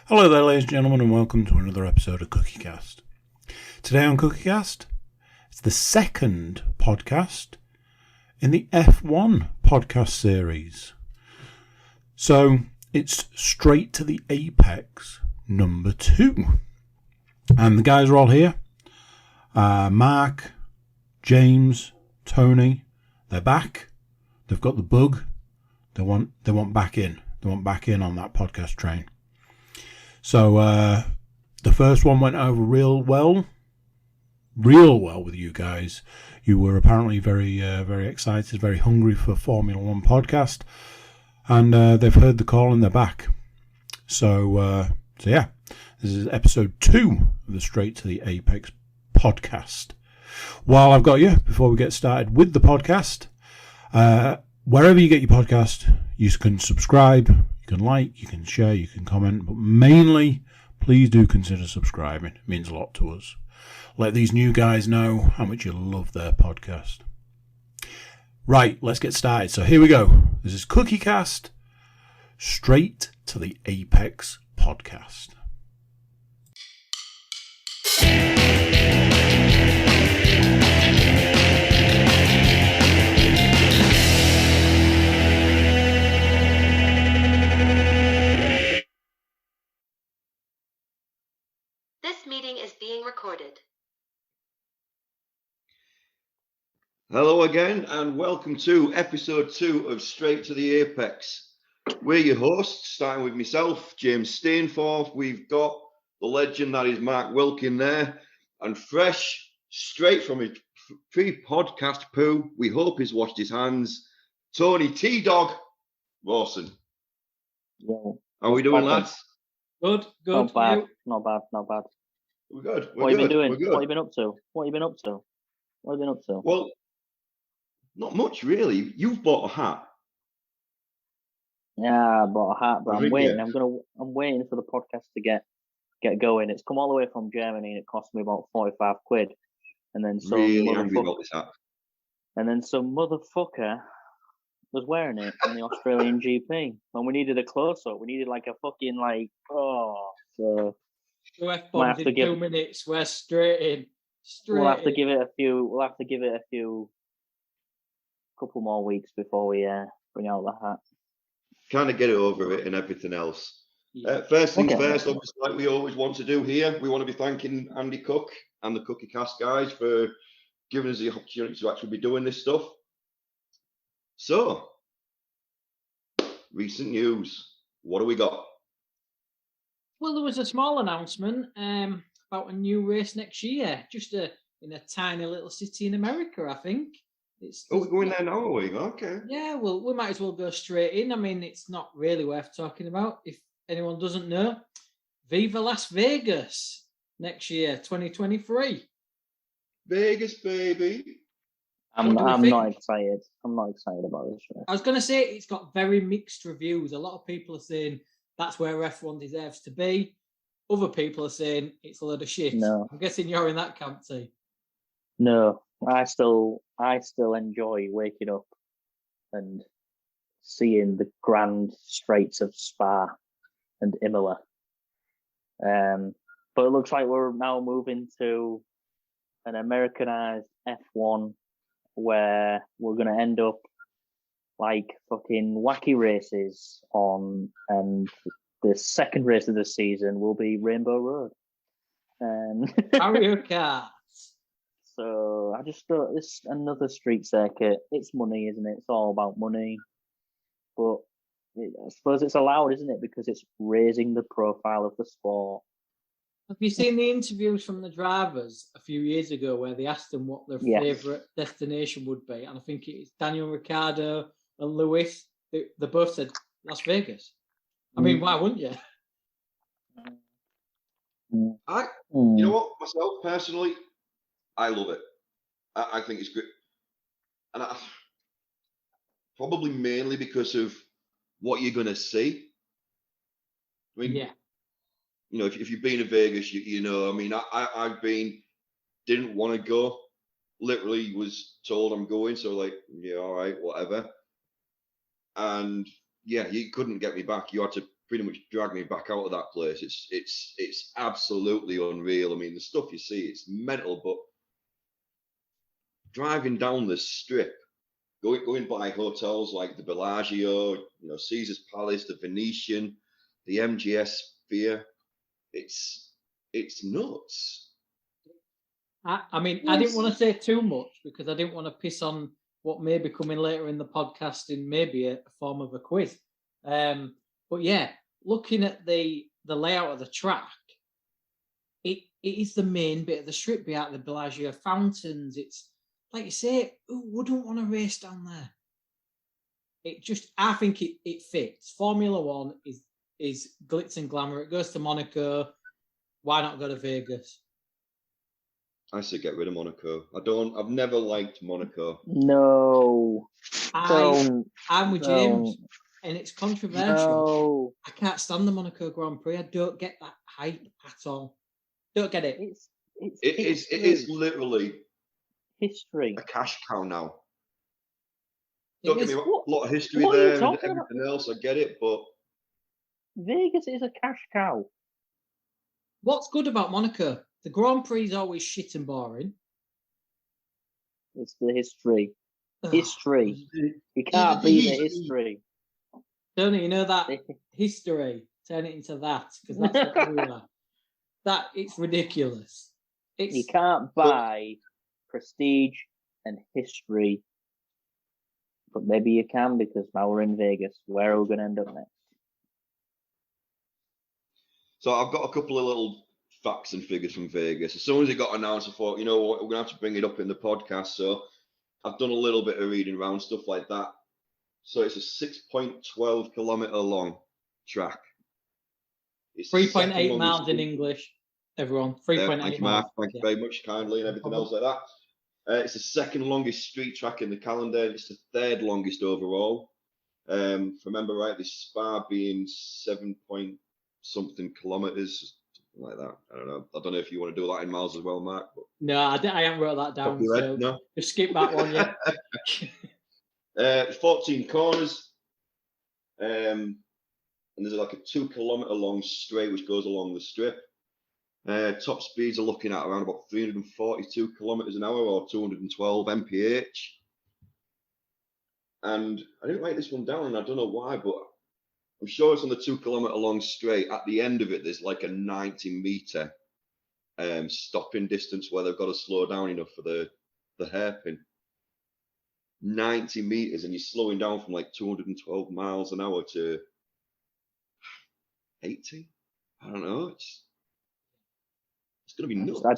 Hello there, ladies and gentlemen, and welcome to another episode of CookieCast. Today on CookieCast, it's the second podcast in the F1 podcast series. So, it's straight to the apex number 2. And the guys are all here. Mark, James, Tony, they're back. They've got the bug. They want back in. They want back in on that podcast train. So the first one went over real well with you guys. You were apparently very excited, very hungry for Formula One podcast, and they've heard the call and they're back. So yeah, this is episode 2 of the Straight to the Apex podcast. While I've got you, before we get started with the podcast, wherever you get your podcast, you can subscribe. You can like, you can share, you can comment, but mainly, please do consider subscribing. It means a lot to us. Let these new guys know how much you love their podcast. Right, let's get started. So here we go. This is CookieCast, Straight to the Apex podcast. This meeting is being recorded. Hello again, and welcome to episode 2 of Straight to the Apex. We're your hosts, starting with myself, James Stainforth. We've got the legend that is Mark Wilkin there, and fresh, straight from his pre-podcast poo, we hope he's washed his hands, Tony T-Dog Rawson. Yeah. How are we doing, lads? Good. Not bad. You? Not bad. We're good. What have you been doing? We're good. What have you been up to? Well, not much really. You've bought a hat. Yeah, I bought a hat, but I'm waiting. Yeah. I'm waiting for the podcast to get going. It's come all the way from Germany, and it cost me about 45 quid. And then some Really angry about this hat. And then some motherfucker was wearing it in the Australian GP, and we needed a close up. We needed like a fucking so. Two F-bombs in 2 minutes. We're straight in. We'll have to give it a few couple more weeks before we bring out the hat. Kind of get it over it and everything else. Yeah. First things first, obviously, like we always want to do here, we want to be thanking Andy Cook and the CookieCast guys for giving us the opportunity to actually be doing this stuff. So, recent news. What do we got? Well, there was a small announcement about a new race next year, just in a tiny little city in America, I think. We're going there now, are we? Okay. Yeah, well, we might as well go straight in. I mean, it's not really worth talking about. If anyone doesn't know, Viva Las Vegas next year, 2023. Vegas, baby. I'm What do we not think? excited. I'm not excited about this race. I was going to say it's got very mixed reviews. A lot of people are saying that's where F1 deserves to be. Other people are saying it's a load of shit. No. I'm guessing you're in that camp too. No, I still enjoy waking up and seeing the grand straights of Spa and Imola. But it looks like we're now moving to an Americanized F1 where we're going to end up like fucking wacky races on, and the second race of the season will be Rainbow Road. Mario Kart. So I just thought this another street circuit. It's money, isn't it? It's all about money. But I suppose it's allowed, isn't it? Because it's raising the profile of the sport. Have you seen the interviews from the drivers a few years ago where they asked them what their favourite destination would be? And I think it's Daniel Ricciardo and Lewis. They both said Las Vegas. I mean, why wouldn't you? You know what? Myself, personally, I love it. I think it's good. And probably mainly because of what you're going to see. I mean, you know, if you've been to Vegas, you know, I mean, I've been, didn't want to go, literally was told I'm going, so like, yeah, all right, whatever. And yeah, you couldn't get me back. You had to pretty much dragged me back out of that place. It's absolutely unreal. I mean, the stuff you see, it's mental. But driving down the strip, going by hotels like the Bellagio, Caesar's Palace, the Venetian, the MGS Sphere, it's nuts. I mean, I didn't want to say too much because I didn't want to piss on what may be coming later in the podcast in maybe a form of a quiz. But yeah, looking at the layout of the track, it is the main bit of the strip behind the Bellagio fountains. It's like you say, who wouldn't want to race down there? I think it fits. Formula One is glitz and glamour. It goes to Monaco. Why not go to Vegas? I say get rid of Monaco. I've never liked Monaco. No. I'm with James, and it's controversial. No. I can't stand the Monaco Grand Prix. I don't get that hype at all. Don't get it. It is literally history. a cash cow now. Don't get me wrong, a lot of history what are you there and talking everything else. I get it, but Vegas is a cash cow. What's good about Monaco? The Grand Prix is always shit and boring. It's the history. Ugh. History. You can't beat the history. Tony, you know that history. Turn it into that because that's what we are. That it's ridiculous. You can't buy prestige and history, but maybe you can because now we're in Vegas. Where are we going to end up next? So I've got a couple of little facts and figures from Vegas. As soon as it got announced, I thought, you know what, we're going to have to bring it up in the podcast. So I've done a little bit of reading around, stuff like that. So it's a 6.12 kilometre long track. It's 3.8 miles in English, everyone. 3.8 thank you, miles. Mark. Thank you very much, kindly, and everything else like that. It's the second longest street track in the calendar. It's the third longest overall. If I remember right, the Spa being 7-point-something kilometres, something like that. I don't know. I don't know if you want to do that in miles as well, Mark. But No, I haven't wrote that down. So no? just skip that one, yeah. 14 corners. And there's like a 2 kilometre long straight which goes along the strip. Top speeds are looking at around about 342 kilometres an hour or 212 mph. And I didn't write this one down, and I don't know why, but I'm sure it's on the 2 kilometre long straight. At the end of it, there's like a 90 metre stopping distance where they've got to slow down enough for the hairpin. 90 metres, and you're slowing down from like 212 miles an hour to 80. I don't know. It's going to be nuts. I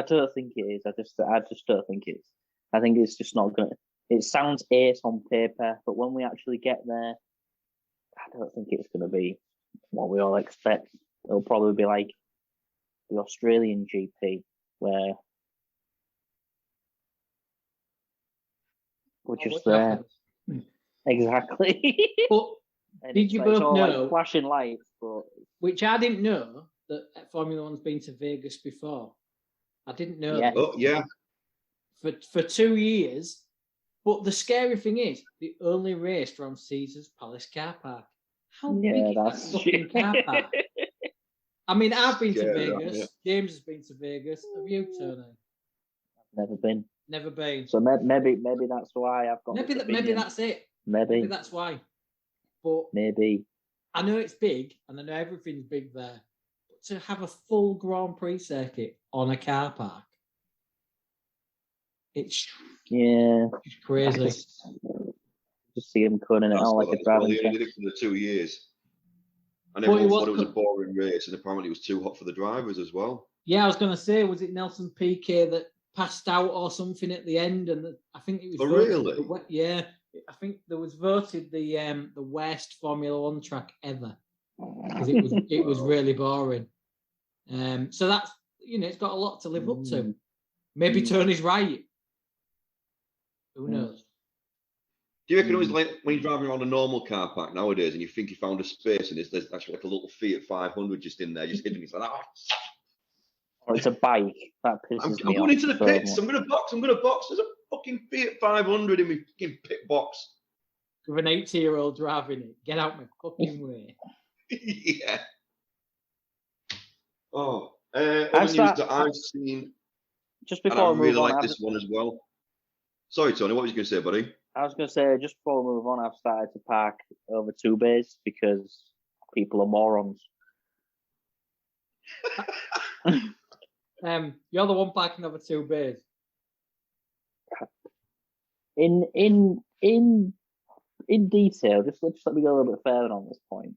don't think it is. I just don't think it is. I think it's just not going to. It sounds ace on paper, but when we actually get there, I don't think it's going to be what we all expect. It'll probably be like the Australian GP, where we're just there. Exactly. But did you both know, like flashing lights? But which I didn't know, that Formula One's been to Vegas before. I didn't know. Yeah. That. Oh, yeah. For 2 years. But the scary thing is, they only raced from Caesar's Palace car park. How big is that fucking car park? I mean, I've been to Vegas. Yeah. James has been to Vegas. Have you, Tony? I've never been. Never been. So maybe that's why I've got. Maybe that's it. Maybe that's why. But maybe I know it's big, and I know everything's big there. But to have a full Grand Prix circuit on a car park, it's crazy. Just see him cutting it out like a driving. They only did it for the 2 years. And everyone thought it was a boring race, and apparently it was too hot for the drivers as well. Yeah, I was going to say, was it Nelson Piquet that passed out or something at the end? And I think it was. Oh, really? Yeah, I think there was voted the worst Formula One track ever because it was really boring. So that's it's got a lot to live up to. Maybe Tony's right. Who knows? Do you reckon it was like when you're driving around a normal car park nowadays and you think you found a space and there's actually like a little Fiat 500 just in there, just hidden? It's like, or it's a bike. That pisses me off. I'm going into the pits. I'm going to box. There's a fucking Fiat 500 in my fucking pit box. With an 80-year-old driving it. Get out my fucking way. Yeah. Oh, other news that I've seen, just and before I we move really on, like this one as well. Sorry, Tony, what was you going to say, buddy? I was going to say, just before we move on, I've started to park over two bays because people are morons. You're the one parking over two bays. In detail, just let me go a little bit further on this point.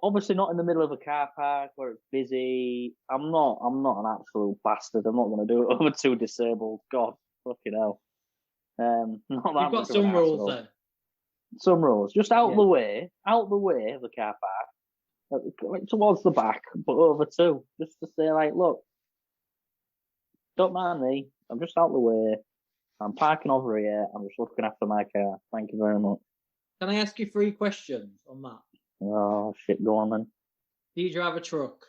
Obviously, not in the middle of a car park where it's busy. I'm not an absolute bastard. I'm not going to do it over two disabled. God, fucking hell. Not that You've got much of some an rules arsehole. then. Some rules, just out the way of the car park, like towards the back, but over two, just to say, like, look, don't mind me. I'm just out the way. I'm parking over here. I'm just looking after my car. Thank you very much. Can I ask you 3 questions on that? Oh shit, go on then. Do you drive a truck?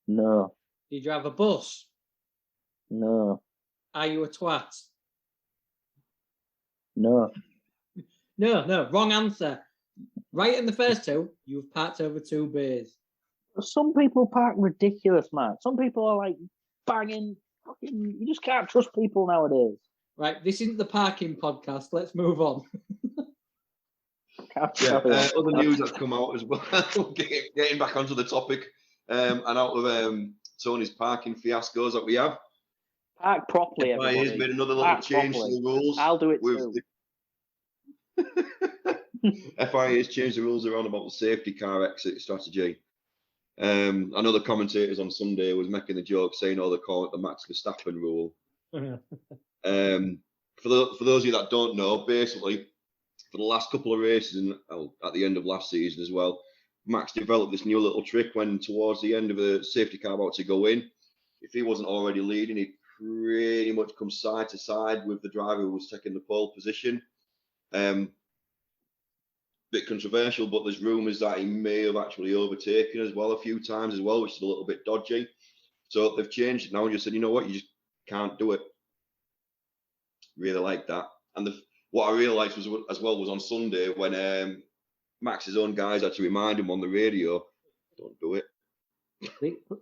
No. Do you drive a bus? No. Are you a twat? No. No, wrong answer. Right in the first 2, you've parked over 2 bays. Some people park ridiculous, man. Some people are like banging. Fucking, you just can't trust people nowadays. Right, this isn't the parking podcast. Let's move on. Other news that's come out as well. Getting back onto the topic, and out of Tony's parking fiascos that we have. Park properly, everybody. FIA's made another little change to the rules. I'll do it too. FIA's changed the rules around about the safety car exit strategy. I know the commentators on Sunday was making the joke saying, "Oh, they call it the Max Verstappen rule." For those of you that don't know, basically, for the last couple of races and at the end of last season as well, Max developed this new little trick when towards the end of a safety car about to go in, if he wasn't already leading, he'd pretty much come side to side with the driver who was taking the pole position. Bit controversial, but there's rumours that he may have actually overtaken as well a few times as well, which is a little bit dodgy. So they've changed it now and just said, you know what, you just can't do it. Really like that. And what I realised was as well was on Sunday when Max's own guys had to remind him on the radio, don't do it.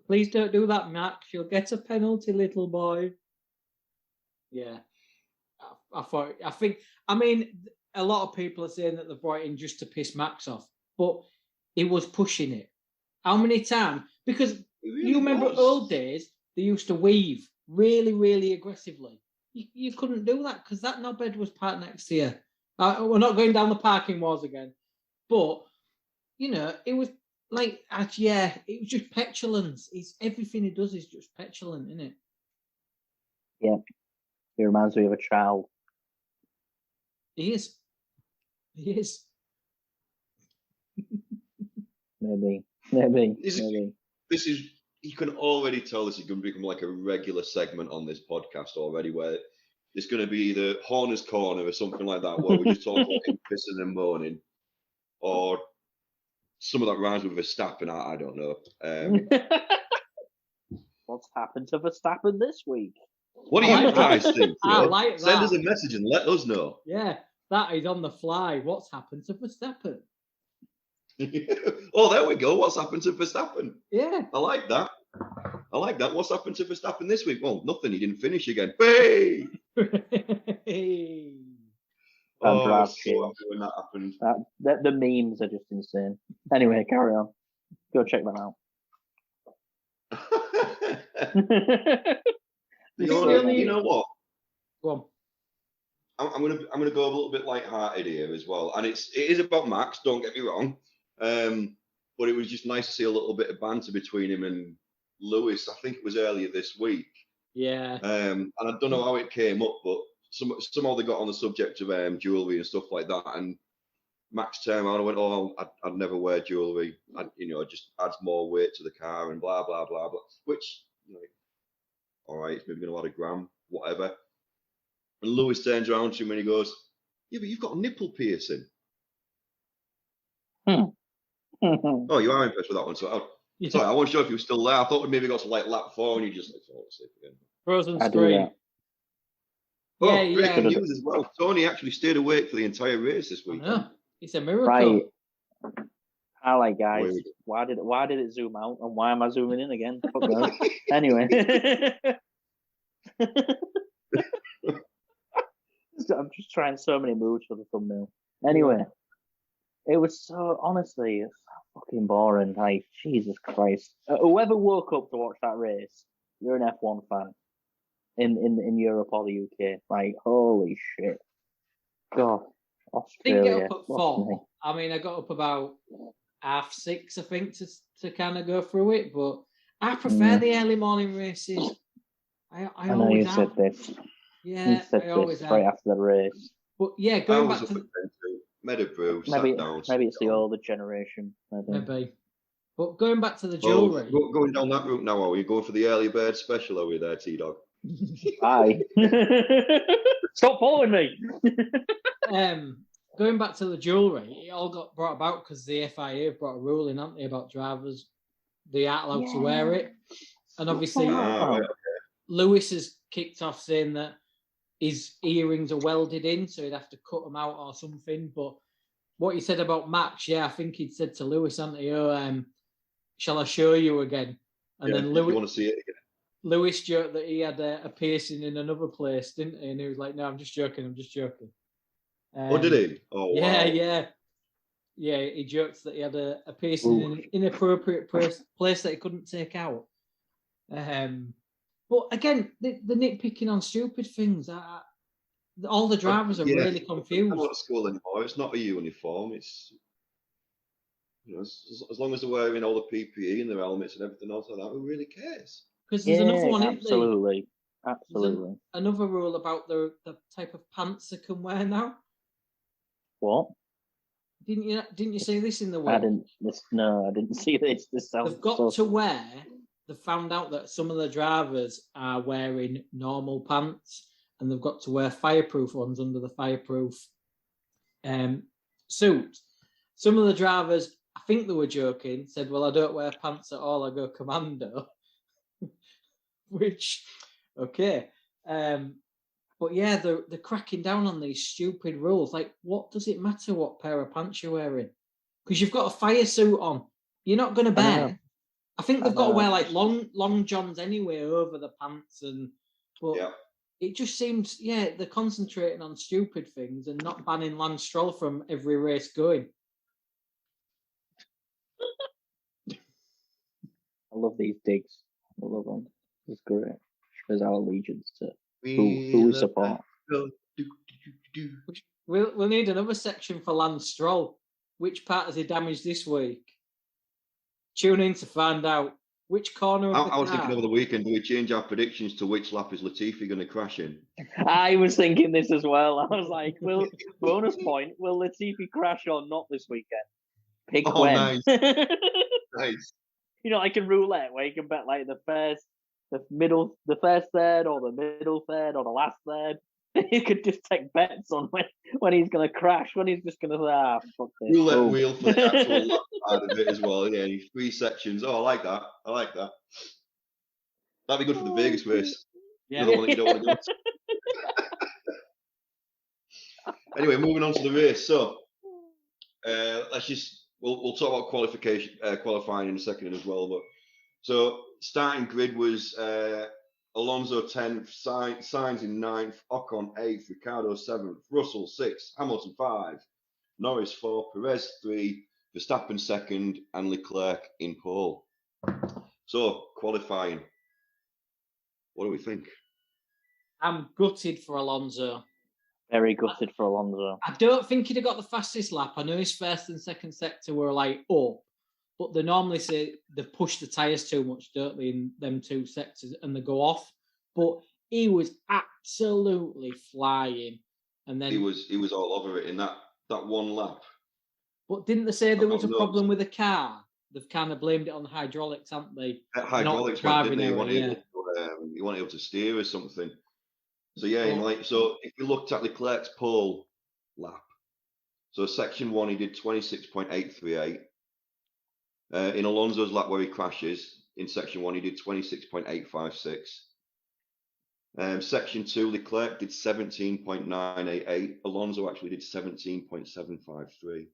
Please don't do that, Max. You'll get a penalty, little boy. Yeah. I mean, a lot of people are saying that they brought in just to piss Max off, but he was pushing it. How many times? Because you remember old days, they used to weave really, really aggressively. You couldn't do that because that knobhead was parked next to you. We're not going down the parking wars again, but you know, it was like, it was just petulance. Everything he does is just petulant, isn't it? Yeah, he reminds me of a child. He is. Maybe. This is. You can already tell this is going to become like a regular segment on this podcast already, where it's going to be the Horner's Corner or something like that, where we just talk about him pissing and moaning, or some of that rhymes with Verstappen. I don't know. What's happened to Verstappen this week? What do you guys think? I like that. Send us a message and let us know. Yeah, that is on the fly. What's happened to Verstappen? Oh, there we go. What's happened to Verstappen? Yeah. I like that. What's happened to Verstappen this week? Well, nothing. He didn't finish again. Hey! Oh, so happy when that happened. The memes are just insane. Anyway, carry on. Go check them out. You know what? Go on. I'm gonna go a little bit light-hearted here as well, and it is about Max. Don't get me wrong, but it was just nice to see a little bit of banter between him and Lewis. I think it was earlier this week. Yeah. And I don't know how it came up, but somehow they got on the subject of jewelry and stuff like that, and Max turned around and went, "Oh, I'd never wear jewelry. It just adds more weight to the car and blah blah blah blah." Which, all right, it's maybe going to add a gram, whatever. And Lewis turns around to him and he goes, "Yeah, but you've got a nipple piercing." Oh, you are impressed with that one. So, sorry, I wasn't sure if you were still there. I thought we maybe got to lap 4 and you just fall asleep again. Frozen screen. Oh, breaking news as well. Tony actually stayed awake for the entire race this week. It's a miracle. Right. Highlight, guys. Why did it zoom out, and why am I zooming in again? Fuck knows. Anyway, I'm just trying so many moves for the thumbnail. Anyway, it was so honestly, it's so fucking boring. Like Jesus Christ, whoever woke up to watch that race, you're an F1 fan in Europe or the UK. Like holy shit, God, Australia. Didn't get up at 4. I mean, I got up about 6:30, I think, to kind of go through it. But I prefer the early morning races. I know always you have. said this. Yeah, you said I always this have. right after the race. But yeah, going back to Meadowbrew, maybe it's the older generation. Maybe. But going back to the jewellery. Going down that route now, are you going for the early bird special? Are we there, T-Dog? Aye. Stop following me. Going back to the jewellery, it all got brought about because the FIA brought a ruling, haven't they, about drivers they aren't allowed to wear it. And obviously, Lewis has kicked off saying that his earrings are welded in, so he'd have to cut them out or something. But what he said about Max, I think he'd said to Lewis, hadn't he, shall I show you again? And then Lewis, you want to see it again. Lewis joked that he had a piercing in another place, didn't he? And he was like, no, I'm just joking. Did he? Oh, wow. Yeah, he joked that he had a piercing in an inappropriate place that he couldn't take out. But again, the nitpicking on stupid things. All the drivers are really confused. I'm not at school anymore. It's not a uniform. It's as long as they're wearing all the PPE and their helmets and everything else like that, who really cares? Because there's another one, absolutely. There's another rule about the type of pants they can wear now. What? Didn't you see this in the web? I didn't see this. They've got to wear. They found out that some of the drivers are wearing normal pants, and they've got to wear fireproof ones under the fireproof suit. Some of the drivers, I think they were joking, said, "Well, I don't wear pants at all. I go commando." Which, okay. But yeah, they're cracking down on these stupid rules. Like, what does it matter what pair of pants you're wearing? Because you've got a fire suit on. You're not going to bear. I think they've got to wear like long johns anyway over the pants, but it just seems they're concentrating on stupid things and not banning Lance Stroll from every race going. I love these digs. I love them. It's great. Shows our allegiance to who we support. We'll need another section for Lance Stroll. Which part has he damaged this week? Tune in to find out. Which corner of the car? I was thinking over the weekend, do we change our predictions to which lap is Latifi going to crash in? I was thinking this as well. I was like, bonus point, will Latifi crash or not this weekend? Pick when. Nice. Nice. Like in roulette, where you can bet like the first third, or the middle third, or the last third. You could just take bets on when he's going to crash, when he's just going to fuck this. Roulette wheel for the actual lap side of it as well. Yeah, 3 sections. Oh, I like that. That'd be good for the Vegas race. Yeah. Another one that you don't want to go to. Anyway, moving on to the race. So, we'll talk about qualifying in a second as well. But so starting grid was Alonso 10th, Sainz in 9th, Ocon 8th, Ricciardo 7th, Russell 6th, Hamilton 5, Norris 4, Perez 3, Verstappen 2nd, and Leclerc in pole. So qualifying, what do we think? I'm gutted for Alonso. Very gutted for Alonso. I don't think he'd have got the fastest lap. I know his first and second sector were like up, but they normally say they've pushed the tyres too much, don't they, in them 2 sectors, and they go off. But he was absolutely flying. And then he was all over it in that one lap. But didn't they say there was a problem with the car? They've kind of blamed it on the hydraulics, haven't they? Hydraulics, didn't they? You weren't able to steer or something. So so if you looked at Leclerc's pole lap, so section 1 he did 26.838. In Alonso's lap where he crashes, in section 1 he did 26.856. Section 2, Leclerc did 17.988. Alonso actually did 17.753.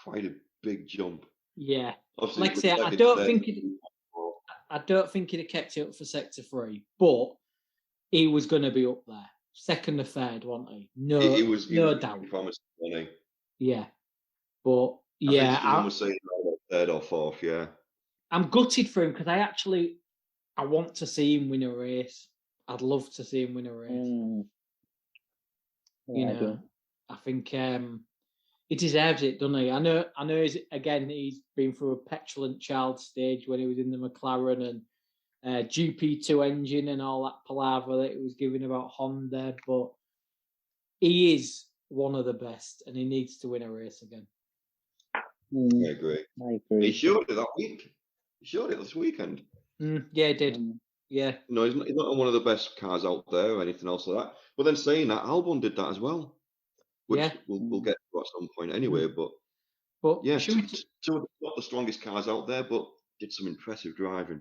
quite a big jump. Yeah. Obviously, Like I say, I don't think he'd have kept it up for Sector 3, but he was going to be up there. Second or third, wasn't he? No doubt. Promised, wasn't he? Yeah. But, I think someone was saying third or fourth, yeah. I'm gutted for him because I want to see him win a race. I'd love to see him win a race. Yeah, I think he deserves it, doesn't he? I know. He's been through a petulant child stage when he was in the McLaren and GP2 engine and all that palaver that he was giving about Honda, but he is one of the best, and he needs to win a race again. I agree. He showed it that week. He showed it this weekend. Yeah, he did. Yeah. No, he's not one of the best cars out there or anything else like that. But then saying that, Albon did that as well, which we'll get to at some point anyway. But yeah, two not the strongest cars out there, but did some impressive driving.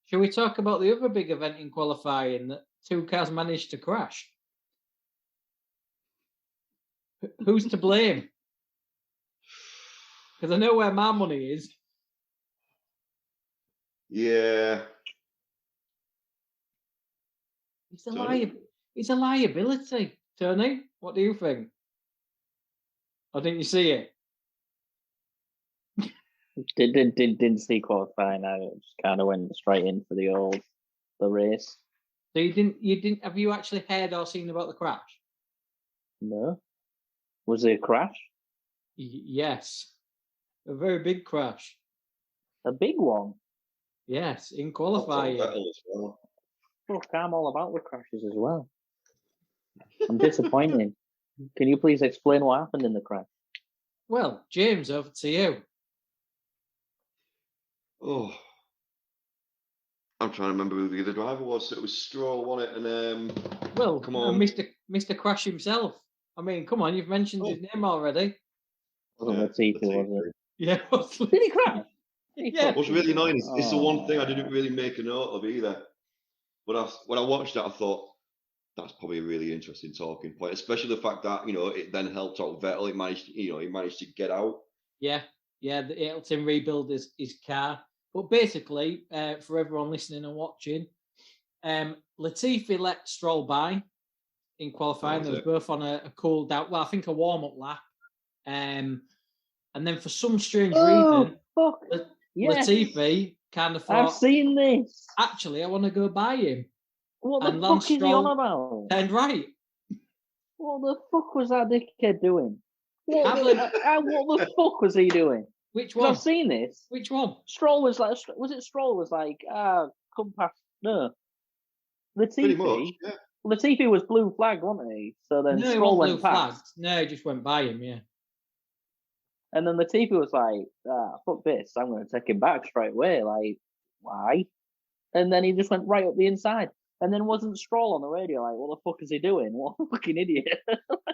Shall we talk about the other big event in qualifying that two cars managed to crash? Who's to blame? Because I know where my money is. Yeah. It's a liability, Tony. What do you think? Or didn't you see it? Didn't see qualifying. I just kind of went straight in for the race. So you didn't. Have you actually heard or seen about the crash? No. Was it a crash? Yes, a very big crash. A big one. Yes, in qualifying. Look, I'm all about the crashes as well. I'm disappointed. Can you please explain what happened in the crash? Well, James, over to you. Oh, I'm trying to remember who the other driver was. It was Stroll, wasn't it? And well, come on, Mr. Crash himself. I mean, come on, you've mentioned his name already. Wasn't Latifi, was it? Yeah. Did he crash? Yeah. What's really annoying is it's the one thing I didn't really make a note of either. But when I watched that, I thought that's probably a really interesting talking point, especially the fact that it then helped out Vettel. He managed to get out. Yeah, it helped him rebuild his car. But basically, for everyone listening and watching, Latifi let Stroll by in qualifying. They were both on a cool down. Well, I think a warm up lap. And then for some strange reason, Latifi kind of thought, I've seen this. Actually, I want to go by him. What the fuck is he on about? And right. What the fuck was that dickhead doing? What the fuck was he doing? Which one? I've seen this. Which one? Stroll was like, Stroll was like, come past. No. Latifi. Pretty much, yeah. Latifi was blue flag, wasn't he? So then Stroll went past. No, he just went by him, yeah. And then Latifi was like, fuck this, I'm going to take him back straight away. Like, why? And then he just went right up the inside. And then wasn't Stroll on the radio like, what the fuck is he doing? What a fucking idiot.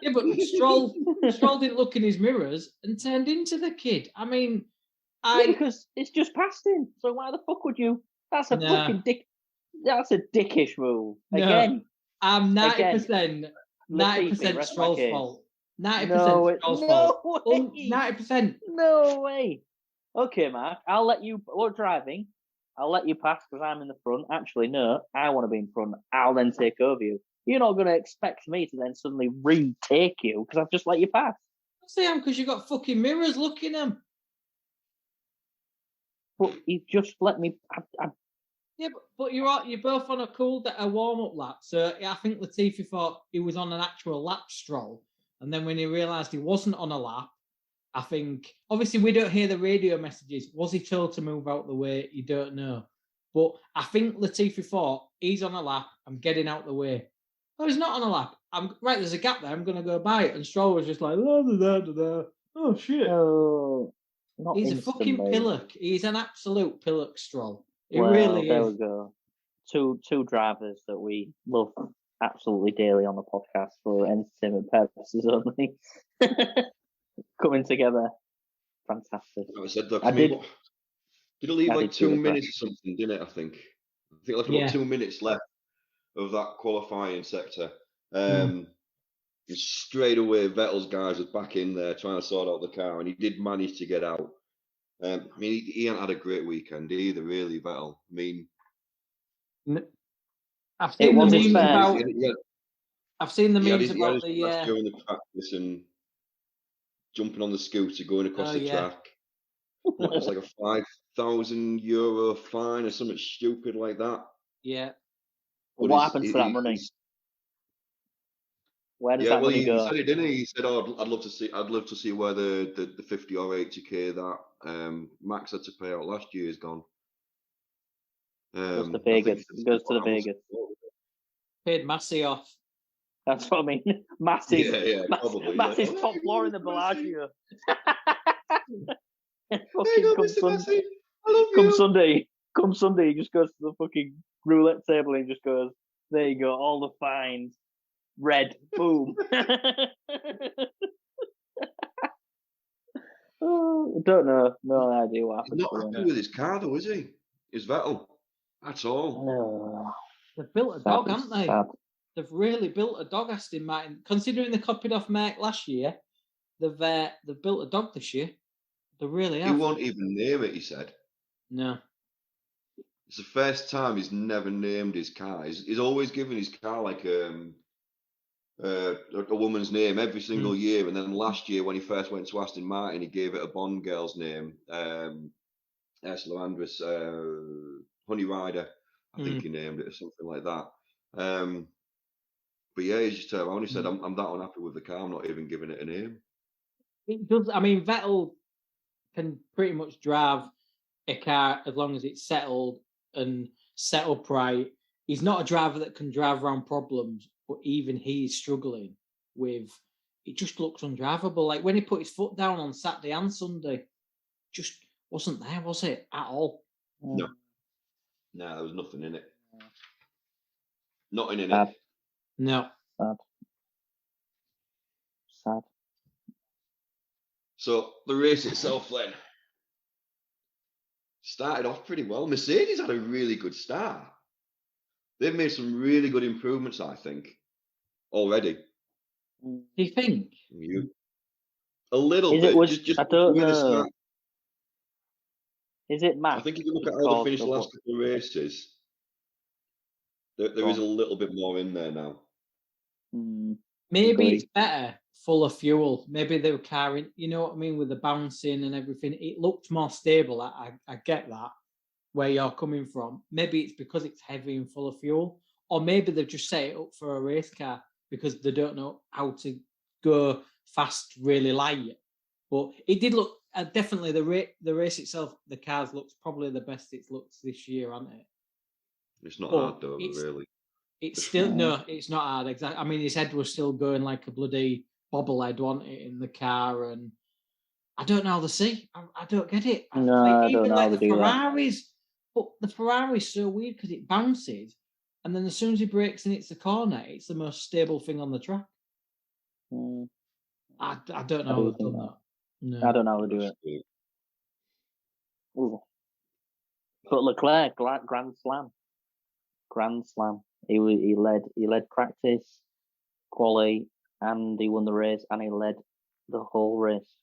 Yeah, but Stroll didn't look in his mirrors and turned into the kid. I mean, because it's just past him. So why the fuck would you? That's a fucking dick. That's a dickish move. Again. I'm 90% Stroll's fault. 90% Stroll's fault. 90%. No way. Okay, Mark, I'll let you. We're driving. I'll let you pass because I'm in the front. Actually, no, I want to be in front. I'll then take over you. You're not going to expect me to then suddenly retake you because I've just let you pass. I say I'm because you got fucking mirrors looking at them. But you just let me. Yeah, but you're both on a warm-up lap. So I think Latifi thought he was on an actual lap Stroll. And then when he realised he wasn't on a lap, I think, obviously we don't hear the radio messages. Was he told to move out the way? You don't know. But I think Latifi thought, he's on a lap, I'm getting out the way. Oh, he's not on a lap. Right, there's a gap there, I'm going to go by it. And Stroll was just like, oh, shit. He's a fucking pillock. He's an absolute pillock, Stroll. He really there is. We go. Two drivers that we love absolutely daily on the podcast for entertainment purposes only. Coming together. Fantastic. I said that. Did it leave like 2 minutes or something, didn't it? I think left about 2 minutes left of that qualifying sector. And straight away, Vettel's guys was back in there trying to sort out the car, and he did manage to get out. I mean, he hadn't had a great weekend either, really, Vettel. I mean, I've seen the memes about. He I've seen the memes his about during the practice and jumping on the scooter, going across the track. It's like a €5,000 fine or something stupid like that. Yeah. But what happens to that money? Where does that money go? He said it, didn't he? He said, "Oh, I'd love to see where the 50 or 80k that Max had to pay out last year is gone." Goes to Vegas. Goes to the Vegas. Paid Massey off. That's what I mean. Massive. Yeah, probably. Massive top floor in the Bellagio. Come Sunday, he just goes to the fucking roulette table and just goes, "There you go, all the fines, red, boom." Oh, I don't know, no idea what happened. He's not happy with his car, though, is he? Is Vettel? That's all. They've built a dog, haven't they? Sad. They've really built a dog, Aston Martin. Considering they copied off Mark last year, they've built a dog this year. They really have. He won't even name it, he said. No. It's the first time he's never named his car. He's always given his car like a woman's name every single year. And then last year, when he first went to Aston Martin, he gave it a Bond girl's name, Ursula Andress, Honey Rider. I think he named it or something like that. But yeah, he's just turned around. He said, I'm that unhappy with the car. I'm not even giving it a name. It does. I mean, Vettel can pretty much drive a car as long as it's settled and set up right. He's not a driver that can drive around problems, but even he's struggling with. It just looks undrivable. Like when he put his foot down on Saturday and Sunday, just wasn't there, was it, at all? No, there was nothing in it. Nothing in it. No. Sad. So the race itself then started off pretty well. Mercedes had a really good start. They've made some really good improvements, I think, already. Do you think? A little bit. Just I don't know. Is it Matt? I think if you look at how they finished the last couple of races, there is a little bit more in there now. Maybe it's better full of fuel. Maybe they were carrying, you know what I mean, with the bouncing and everything. It looked more stable. I get that, where you're coming from. Maybe it's because it's heavy and full of fuel. Or maybe they've just set it up for a race car because they don't know how to go fast, really light. But it did look, definitely the race itself, the cars looked probably the best it's looked this year, hasn't it? It's not hard though, really. It's still, no, it's not hard. Exactly. I mean, his head was still going like a bloody bobblehead, wasn't it, in the car? And I don't know how to see. I don't get it. No, I don't know how to do Ferraris, but the Ferrari's so weird because it bounces, and then as soon as he brakes and it's the corner, it's the most stable thing on the track. I don't know how they've done that. No. I don't know how to do it. Ooh. But Leclerc, Grand Slam. He led practice, quali, and he won the race, and he led the whole race.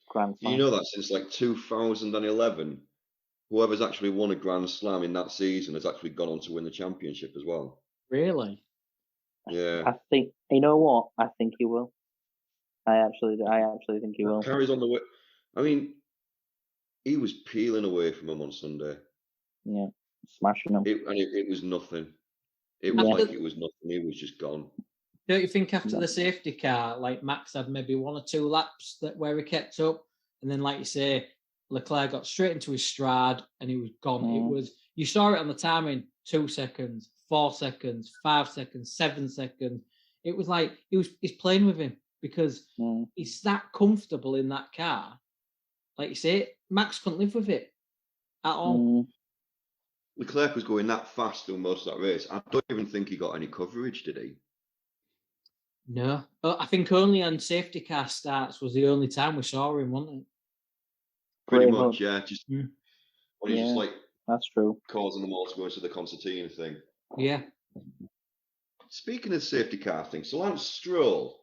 Grand Slam. You know that since like 2011, whoever's actually won a Grand Slam in that season has actually gone on to win the championship as well. Really? Yeah. I think, you know what? I think he will. I actually think he will. Carries on the way. I mean, he was peeling away from him on Sunday. Yeah, smashing him. It was nothing. It was like it was nothing. He was just gone. Don't you think after the safety car, like Max had maybe 1 or 2 laps where he kept up, and then like you say, Leclerc got straight into his stride and he was gone. It was, you saw it on the timing, 2 seconds, 4 seconds, 5 seconds, 7 seconds. It was like he's playing with him because he's that comfortable in that car. Like you say, Max couldn't live with it at all. Leclerc was going that fast through most of that race. I don't even think he got any coverage, did he? No. I think only on safety car starts was the only time we saw him, wasn't it? Pretty much, yeah. Just when he's just like that's true, causing them all to go into the concertina thing. Yeah. speaking of safety car thing, so Lance Stroll,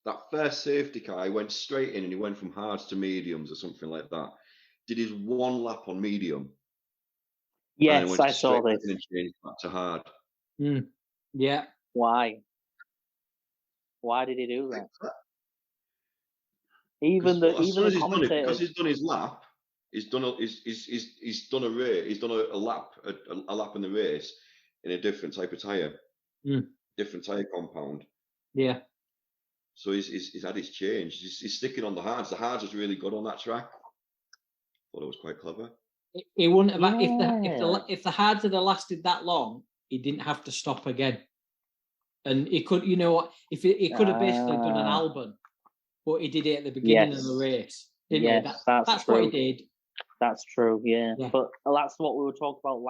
that first safety car, he went straight in and he went from hards to mediums or something like that. Did his one lap on medium. Yes, I saw this. And changed back to hard. Yeah. Why? Why did he do that? Even the commentators, because he's done his lap, he's done a race, he's done a lap in the race in a different type of tire, different tire compound. Yeah. So he's had his change. He's sticking on the hards. The hards was really good on that track. Thought it was quite clever. He wouldn't have if the hards had lasted that long. He didn't have to stop again, and he could. You know what? If he could have basically done an Albon, but he did it at the beginning of the race. Didn't he? That's what he did. That's true. Yeah, but that's what we were talking about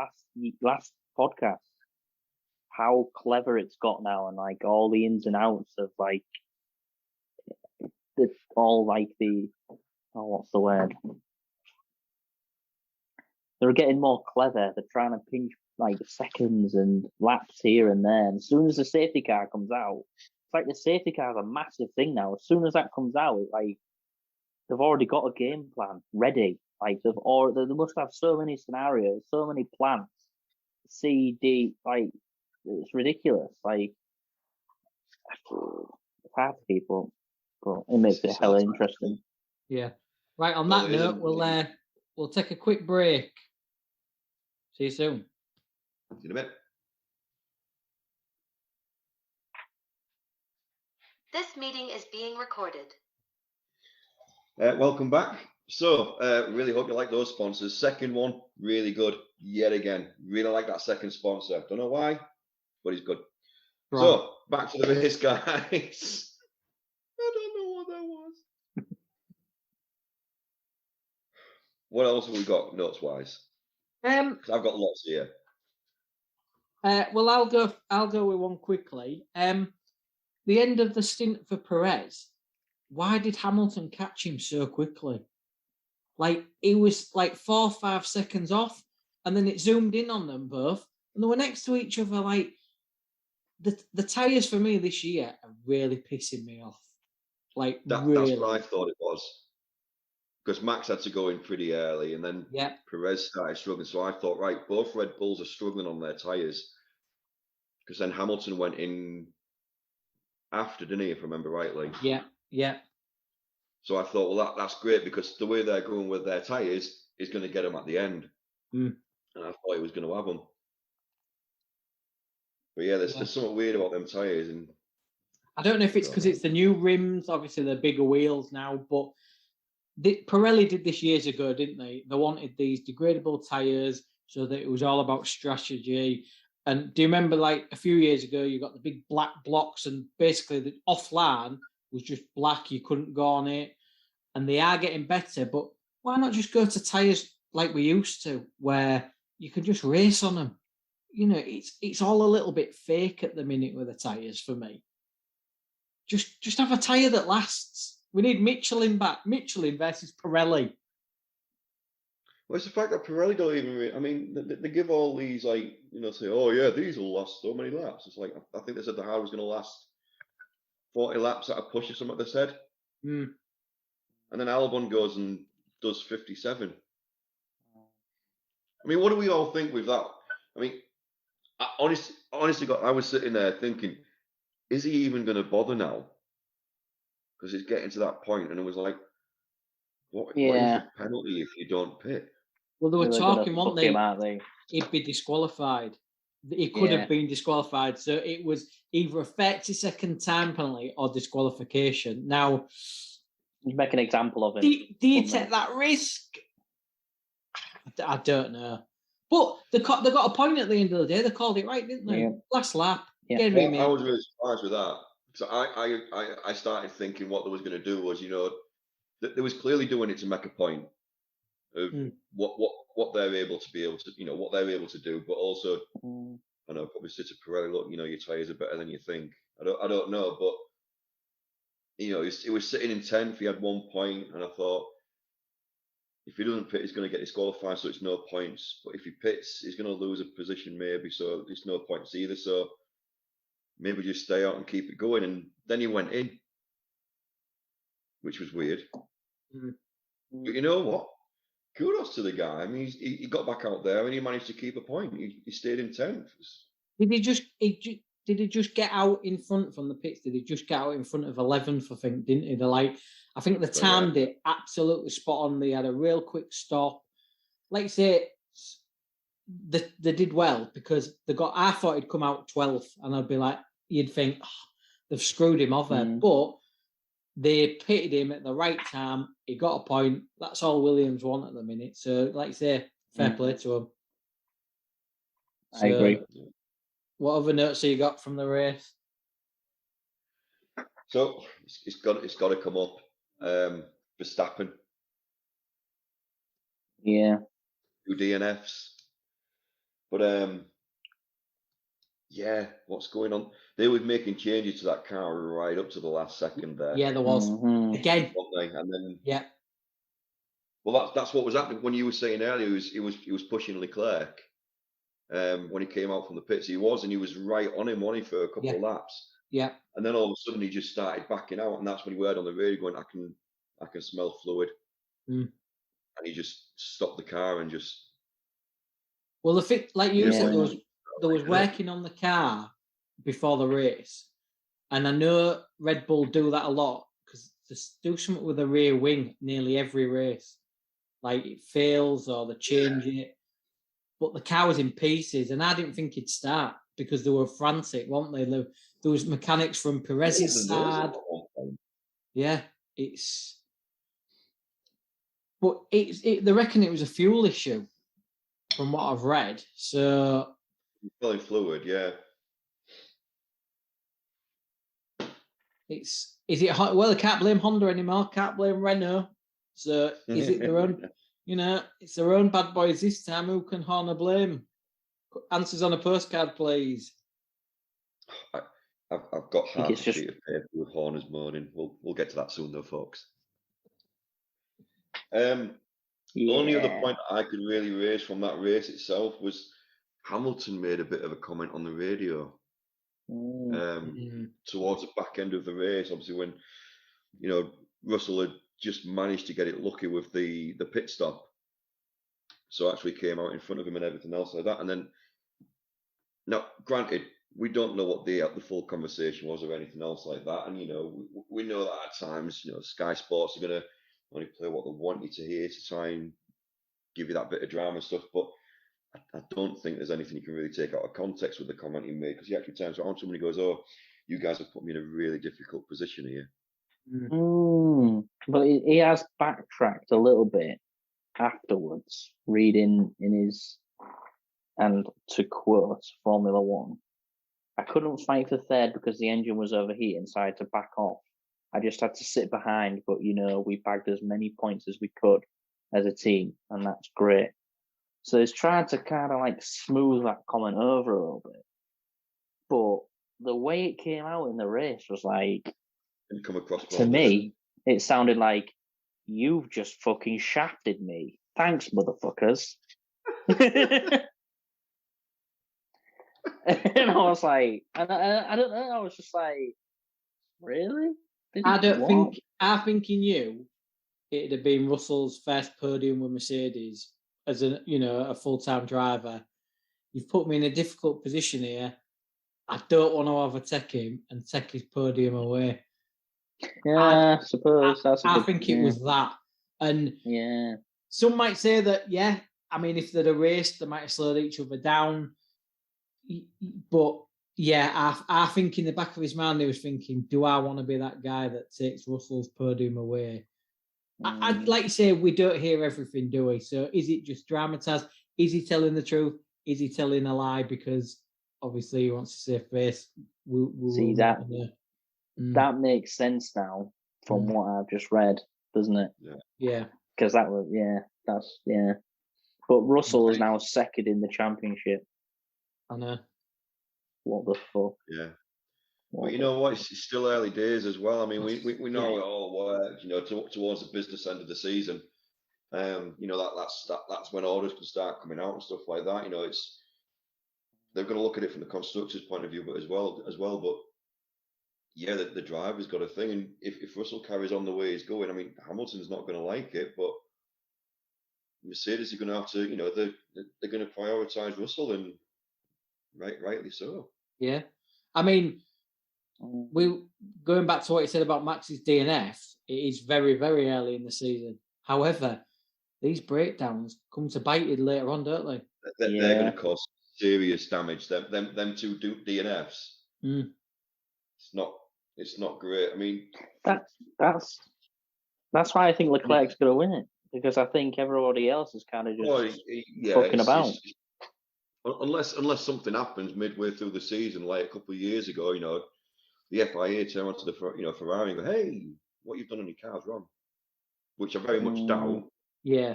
last podcast. How clever it's got now, and like all the ins and outs of like it's all like what's the word? They're getting more clever. They're trying to pinch like seconds and laps here and there. And as soon as the safety car comes out, it's like the safety car is a massive thing now. As soon as that comes out, like they've already got a game plan ready. Like they must have so many scenarios, so many plans. C, D, like it's ridiculous. Like it's hard to keep up, but it makes it hella interesting. Yeah. Right. On that note, we'll take a quick break. See you soon. See you in a bit. This meeting is being recorded. Welcome back. So, really hope you like those sponsors. Second one, really good. Yet again, really like that second sponsor. Don't know why, but he's good. Right. So, back to the race, guys. I don't know what that was. What else have we got notes-wise? I've got lots here. Well, I'll go with one quickly. The end of the stint for Perez. Why did Hamilton catch him so quickly? Like he was like 4 or 5 seconds off, and then it zoomed in on them both, and they were next to each other. Like the tires for me this year are really pissing me off. Like that's what I thought it was. Because Max had to go in pretty early, and then Perez started struggling. So I thought, right, both Red Bulls are struggling on their tyres. Because then Hamilton went in after, didn't he, if I remember rightly? Yeah. So I thought, well, that's great, because the way they're going with their tyres is going to get them at the end. And I thought he was going to have them. But yeah, there's something weird about them tyres. And I don't know if it's because it's the new rims. Obviously, they're bigger wheels now, but Pirelli did this years ago, didn't they? They wanted these degradable tyres so that it was all about strategy. And do you remember, like a few years ago, you got the big black blocks, and basically the offline was just black. You couldn't go on it, and they are getting better. But why not just go to tyres like we used to, where you can just race on them? You know, it's all a little bit fake at the minute with the tyres for me. Just have a tyre that lasts. We need Michelin back. Michelin versus Pirelli. Well, it's the fact that Pirelli don't even. I mean, they give all these say, oh yeah, these will last so many laps. It's like I think they said the hard was going to last 40 laps at a push or something. They said, and then Albon goes and does 57. I mean, what do we all think with that? I mean, honestly, I was sitting there thinking, is he even going to bother now? Because it's getting to that point, and it was like, what is the penalty if you don't pit? Well, they were talking, weren't they? He'd be disqualified. He could have been disqualified. So it was either a 30-second time penalty or disqualification. Now, you make an example of it. Do you take that risk? I don't know. But they got a point at the end of the day. They called it right, didn't they? Yeah. Last lap. Yeah. I was really surprised with that. So I started thinking what they was going to do was, they was clearly doing it to make a point of what they're able to what they're able to do, but also I know probably say to Pirelli, look, your tyres are better than you think. I don't know, but it was sitting in 10th. He had 1 point, and I thought if he doesn't pit, he's going to get disqualified, so it's no points. But if he pits, he's going to lose a position maybe, so it's no points either. So maybe just stay out and keep it going. And then he went in, which was weird. But you know what? Kudos to the guy. I mean, he got back out there and he managed to keep a point. He stayed in 10th. Did he just get out in front from the pits? Did he just get out in front of 11th? I think, didn't he? I think they timed it absolutely spot on. They had a real quick stop. Like you say, they did well because I thought he'd come out 12th, and I'd be like, you'd think they've screwed him over, but they pitted him at the right time. He got a point. That's all Williams want at the minute. So, like you say, fair play to him. I agree. What other notes have you got from the race? So it's got to come up. Verstappen. Yeah. 2 DNFs. But what's going on? They were making changes to that car right up to the last second there. Yeah, there was. Again. And then well, that's what was happening when you were saying earlier. He was pushing Leclerc when he came out from the pits. He was right on him, wasn't he, for a couple of laps. Yeah. And then all of a sudden he just started backing out, and that's when he heard on the radio going, I can smell fluid. And he just stopped the car and just. Well, like you said, there was working on the car before the race, and I know Red Bull do that a lot because they do something with the rear wing nearly every race, like it fails or they change it. But the car was in pieces, and I didn't think it'd start because they were frantic, weren't they? There was mechanics from Perez's side. Yeah, but they reckon it was a fuel issue, from what I've read. So filling fluid, yeah. Is it well? They can't blame Honda anymore. Can't blame Renault. So is it their own? It's their own bad boys this time. Who can Horner blame? Answers on a postcard, please. I've got half a sheet of paper with Horner's moaning. We'll get to that soon, though, folks. Only other point I could really raise from that race itself was Hamilton made a bit of a comment on the radio towards the back end of the race. Obviously, when Russell had just managed to get it lucky with the pit stop, so actually came out in front of him and everything else like that. And then, now, granted, we don't know what the full conversation was or anything else like that. And we know that at times, Sky Sports are going to only play what they want you to hear to try and give you that bit of drama and stuff. But I don't think there's anything you can really take out of context with the comment he made, because he actually turns around to somebody and goes, "Oh, you guys have put me in a really difficult position here." But he has backtracked a little bit afterwards, reading in his, and to quote Formula One, "I couldn't fight for third because the engine was overheating, so I had to back off. I just had to sit behind, but we bagged as many points as we could as a team, and that's great." So he's trying to kind of like smooth that comment over a little bit. But the way it came out in the race was like, didn't come across to me, it sounded like, "You've just fucking shafted me. Thanks, motherfuckers." And I was like, and I don't know, I was just like, really? I think he knew it'd have been Russell's first podium with Mercedes as a full-time driver. You've put me in a difficult position here. I don't want to overtake him and take his podium away. Yeah, I suppose that's. I think it was that, and some might say that. I mean, if they'd have raced, they might have slowed each other down. But I think in the back of his mind, he was thinking, "Do I want to be that guy that takes Russell's podium away?" I'd like to say we don't hear everything, do we? So is it just dramatized? Is he telling the truth? Is he telling a lie because obviously he wants to save face? See that. That makes sense now from what I've just read, doesn't it? Yeah. Because that was, But Russell is now second in the championship. I know. What the fuck? Yeah. But you know what? It's still early days as well. I mean, we know it all works, towards the business end of the season. That's when orders can start coming out and stuff like that. they're going to look at it from the constructor's point of view, but as well. But yeah, the driver's got a thing, and if Russell carries on the way he's going, I mean, Hamilton's not going to like it, but Mercedes are going to have to, they're going to prioritise Russell, and rightly so. Yeah, I mean, we going back to what you said about Max's DNF. It is very, very early in the season. However, these breakdowns come to bite it later on, don't they? They're going to cause serious damage. Them two DNFs. It's not great. I mean, that's why I think Leclerc's going to win it, because I think everybody else is kind of just fucking about. Unless something happens midway through the season, like a couple of years ago, the FIA turn onto the Ferrari and go, "Hey, what you've done on your car's wrong," which I very much doubt. Yeah,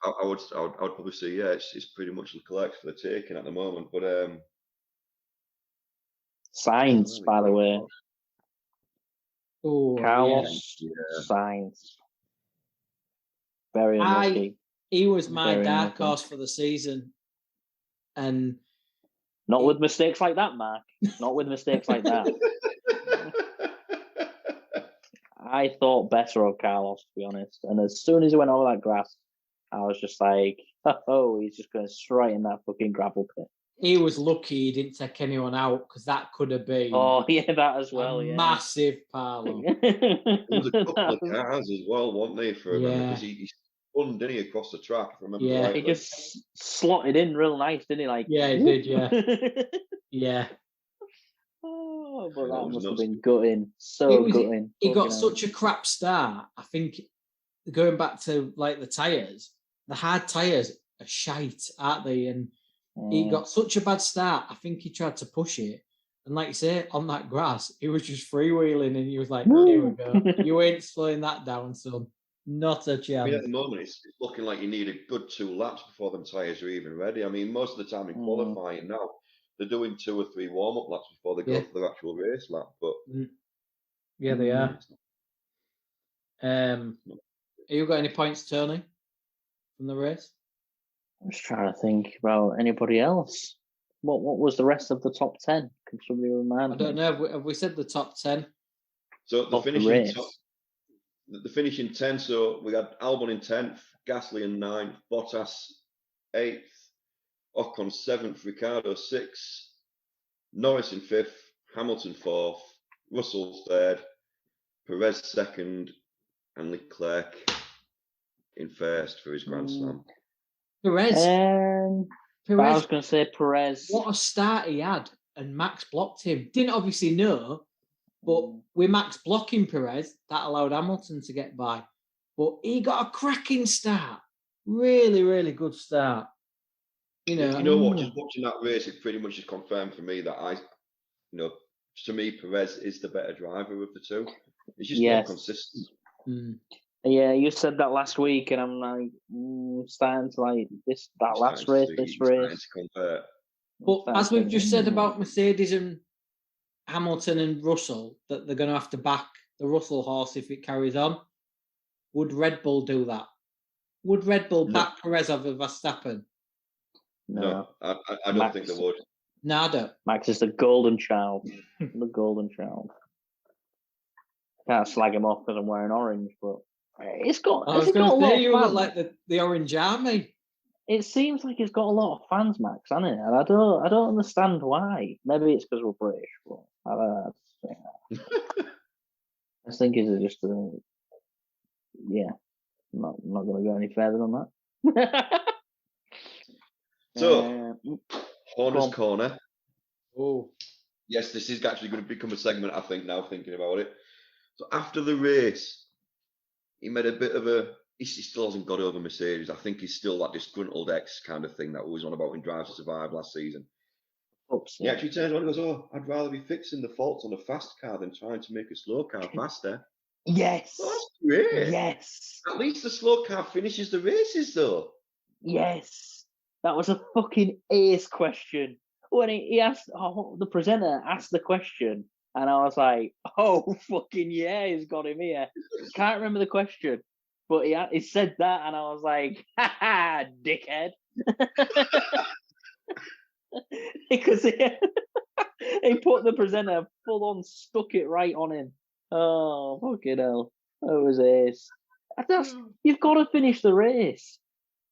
I would probably say it's pretty much Leclerc for the taking at the moment. But Sainz, by the way. Oh, Carlos Sainz. Very unlucky. He was my dark horse for the season. And not with mistakes like that, Mark. Not with mistakes like that. I thought better of Carlos, to be honest. And as soon as he went over that grass, I was just like, oh, he's just going straight in that fucking gravel pit. He was lucky he didn't take anyone out, because that could have been that as well. Massive parlour. There was a couple of cars as well, weren't they, for him? Because he spun, didn't he, across the track, if I remember rightly. He just slotted in real nice, didn't he? Like, yeah, he did, yeah. Yeah. Oh, but that must have been gutting. Gutting. He got such a crap start. I think, going back to like the tyres, the hard tyres are shite, aren't they? And he got such a bad start. I think he tried to push it. And like you say, on that grass, he was just freewheeling, and he was like, here we go. You ain't slowing that down, son. Not a chance. I mean, at the moment, it's looking like you need a good 2 laps before them tyres are even ready. I mean, most of the time in qualifying now, they're doing 2 or 3 warm-up laps before they go for their actual race lap. But yeah, they are. Have you got any points, Tony, from the race? I'm just trying to think about anybody else. What was the rest of the top 10? Can somebody remind me? I don't know. Have we said the top 10? So the finishing 10. So we had Albon in 10th, Gasly in 9th, Bottas 8th, Ocon 7th, Ricciardo 6th, Norris in 5th, Hamilton 4th, Russell 3rd, Perez 2nd, and Leclerc in 1st for his Grand Slam. Perez. I was going to say Perez. What a start he had, and Max blocked him. Didn't obviously know, but with Max blocking Perez, that allowed Hamilton to get by. But he got a cracking start. Really, really good start. Just watching that race, it pretty much is confirmed for me that to me, Perez is the better driver of the two. He's just more consistent. Yeah, you said that last week, and I'm like, starting to like this race. But as we've just said about Mercedes and Hamilton and Russell, that they're going to have to back the Russell horse if it carries on. Would Red Bull do that? Would Red Bull back Perez over Verstappen? No, I don't think they would. No, I don't. Max is the golden child. The golden child. Can't slag him off because I'm wearing orange, but it's got. I was going to say you look like the Orange Army. It seems like it's got a lot of fans, Max, hasn't it? And I don't understand why. Maybe it's because we're British, but I don't know. I think it's just I'm not going to go any further than that. So, Horner's Corner. Oh, yes, this is actually going to become a segment, I think, now thinking about it. So after the race, he made a bit of he still hasn't got over Mercedes. I think he's still that disgruntled ex kind of thing that was on about in Drive to Survive last season. Oops, He actually turns around and goes, I'd rather be fixing the faults on a fast car than trying to make a slow car faster. Yes. Oh, that's great. Yes. At least the slow car finishes the races, though. Yes. That was a fucking ace question. When he asked, the presenter asked the question, and I was like, oh, fucking yeah, he's got him here. Can't remember the question, but he said that, and I was like, ha ha, dickhead. because he put the presenter full on, stuck it right on him. Oh, fucking hell. That was ace. You've got to finish the race.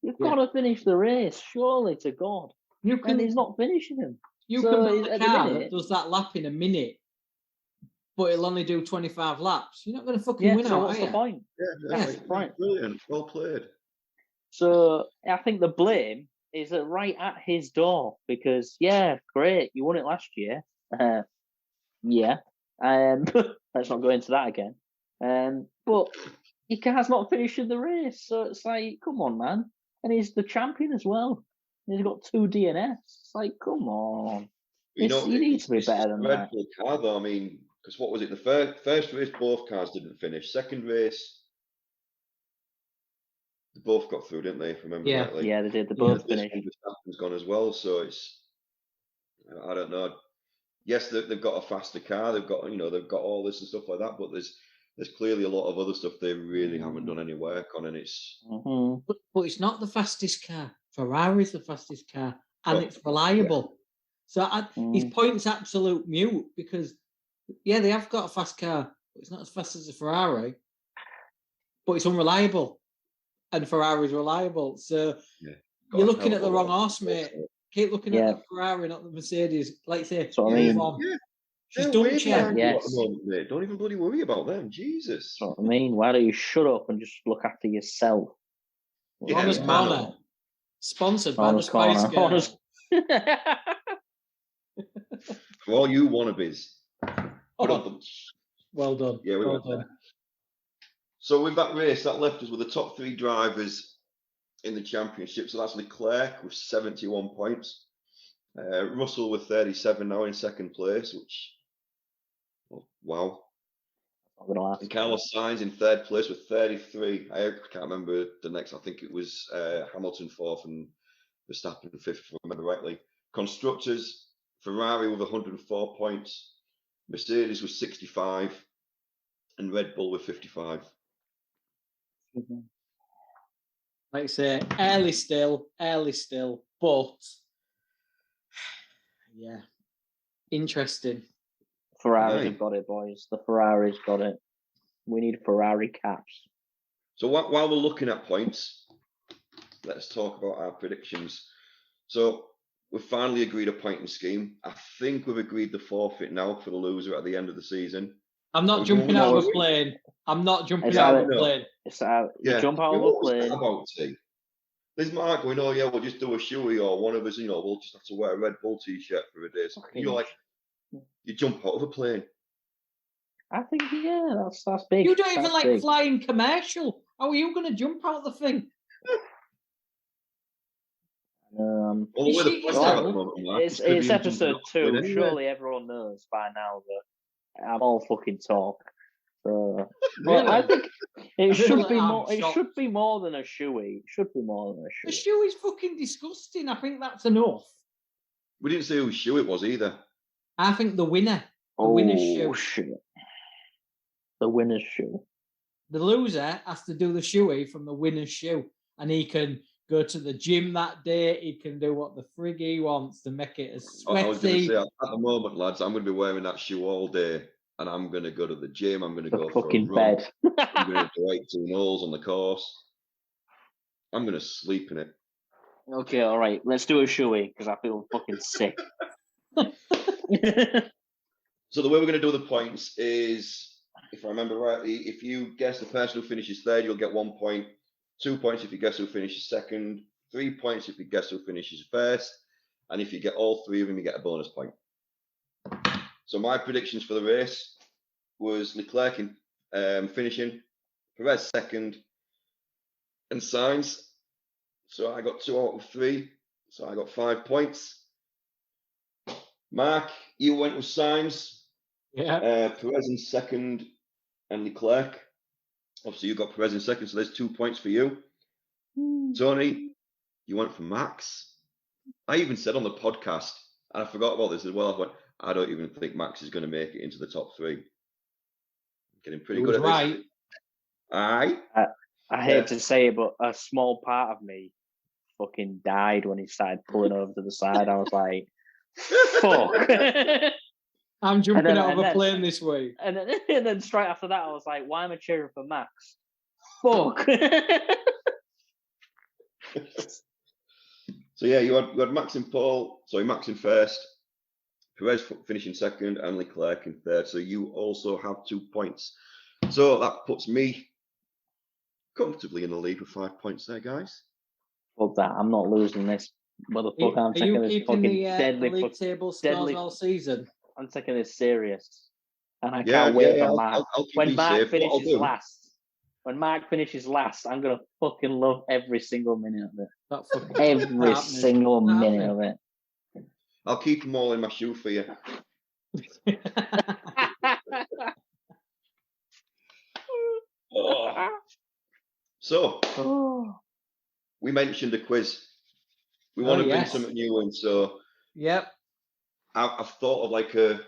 You've got to finish the race, surely to God. And he's not finishing him. You can build a car that does that lap in a minute, but it'll only do 25 laps. You're not going to fucking win out, what's the point? That's right. Brilliant. Well played. So I think the blame is right at his door because, great, you won it last year. Let's not go into that again. But your car's not finishing the race, so it's like, come on, man. And he's the champion as well. He's got 2 DNFs. It's like, come on. You need to be better than that. Red Bull car, though. I mean, because what was it? The first race, both cars didn't finish. Second race, they both got through, didn't they? If I remember rightly. Yeah, they did. They both finished. Verstappen's gone as well, so it's, I don't know. Yes, they've got a faster car. They've got all this and stuff like that. But there's clearly a lot of other stuff they really haven't done any work on, and it's. But it's not the fastest car. Ferrari's the fastest car, and it's reliable. So his point's absolute mute because, they have got a fast car, but it's not as fast as a Ferrari. But it's unreliable, and Ferrari's reliable. So you're looking at the wrong horse, mate. Keep looking at the Ferrari, not the Mercedes. Like say, she's done, mate. Don't even bloody worry about them. Jesus. That's what I mean. Why don't you shut up and just look after yourself? Honest Corner. Sponsored by the Spice Girls. For all you wannabes. Well done. Yeah, well done. So with that race, that left us with the top 3 drivers in the championship. So that's Leclerc with 71 points. Russell with 37 now in second place, which, wow. And Carlos Sainz in third place with 33. I can't remember the next. I think it was Hamilton fourth and Verstappen fifth, if I remember rightly. Constructors, Ferrari with 104 points, Mercedes with 65, and Red Bull with 55. Like I say, early still, but interesting. Ferrari's have got it, boys. The Ferrari's got it. We need Ferrari caps. So while we're looking at points, let's talk about our predictions. So we've finally agreed a pointing scheme. I think we've agreed the forfeit now for the loser at the end of the season. I'm not jumping out of a plane. I'm not jumping out of a plane. Jump out of a plane. There's Mark going, we'll just do a shoey, or one of us, we'll just have to wear a Red Bull t-shirt for a day. So you're like, you jump out of a plane. I think, that's big. You don't even like flying commercial. How are you going to jump out of the thing? It's episode 2. Surely everyone knows by now that I'm all fucking talk. So, well, I think it should be more. It should be more than a shoey. It should be more than a shoey. The shoey's fucking disgusting. I think that's enough. We didn't say whose shoe it was either. I think the winner. The winner's shoe. Shit. The winner's shoe. The loser has to do the shoey from the winner's shoe, and he can go to the gym that day. He can do what the frig he wants to make it as sweaty. I was going to say, at the moment, lads, I'm going to be wearing that shoe all day, and I'm going to go to the gym. I'm going to go for a run. Bed. I'm going to do 18 holes on the course. I'm going to sleep in it. Okay, all right. Let's do a shoey because I feel fucking sick. So the way we're going to do the points is, if I remember rightly, if you guess the person who finishes third, you'll get 1 point. 2 points if you guess who finishes second. 3 points if you guess who finishes first. And if you get all 3 of them, you get a bonus point. So my predictions for the race was Leclerc finishing, Perez second, and Sainz. So I got 2 out of 3. So I got 5 points. Mark, you went with Sainz. Yeah. Perez in second and Leclerc. Obviously, you got Perez in second, so there's 2 points for you. Tony, you went for Max. I even said on the podcast, and I forgot about this as well, I don't even think Max is going to make it into the top 3. Getting pretty good at right. This. Aye. I hate to say it, but a small part of me fucking died when he started pulling over to the side. I was like, fuck. I'm jumping out of a plane this week. And then straight after that, I was like, why am I cheering for Max? Fuck. So yeah, you had Max in first, Perez finishing second, and Leclerc in third. So you also have 2 points. So that puts me comfortably in the lead with 5 points there, guys. Fuck that! I'm not losing this. Motherfucker, I'm taking this fucking deadly league table scores all season? I'm taking this serious, and I can't wait for Mark. When Mark finishes last, I'm gonna fucking love every single minute of it. Every single minute of it. I'll keep them all in my shoe for you. So, we mentioned a quiz. We want to bring something new in, so yep. I've thought of like a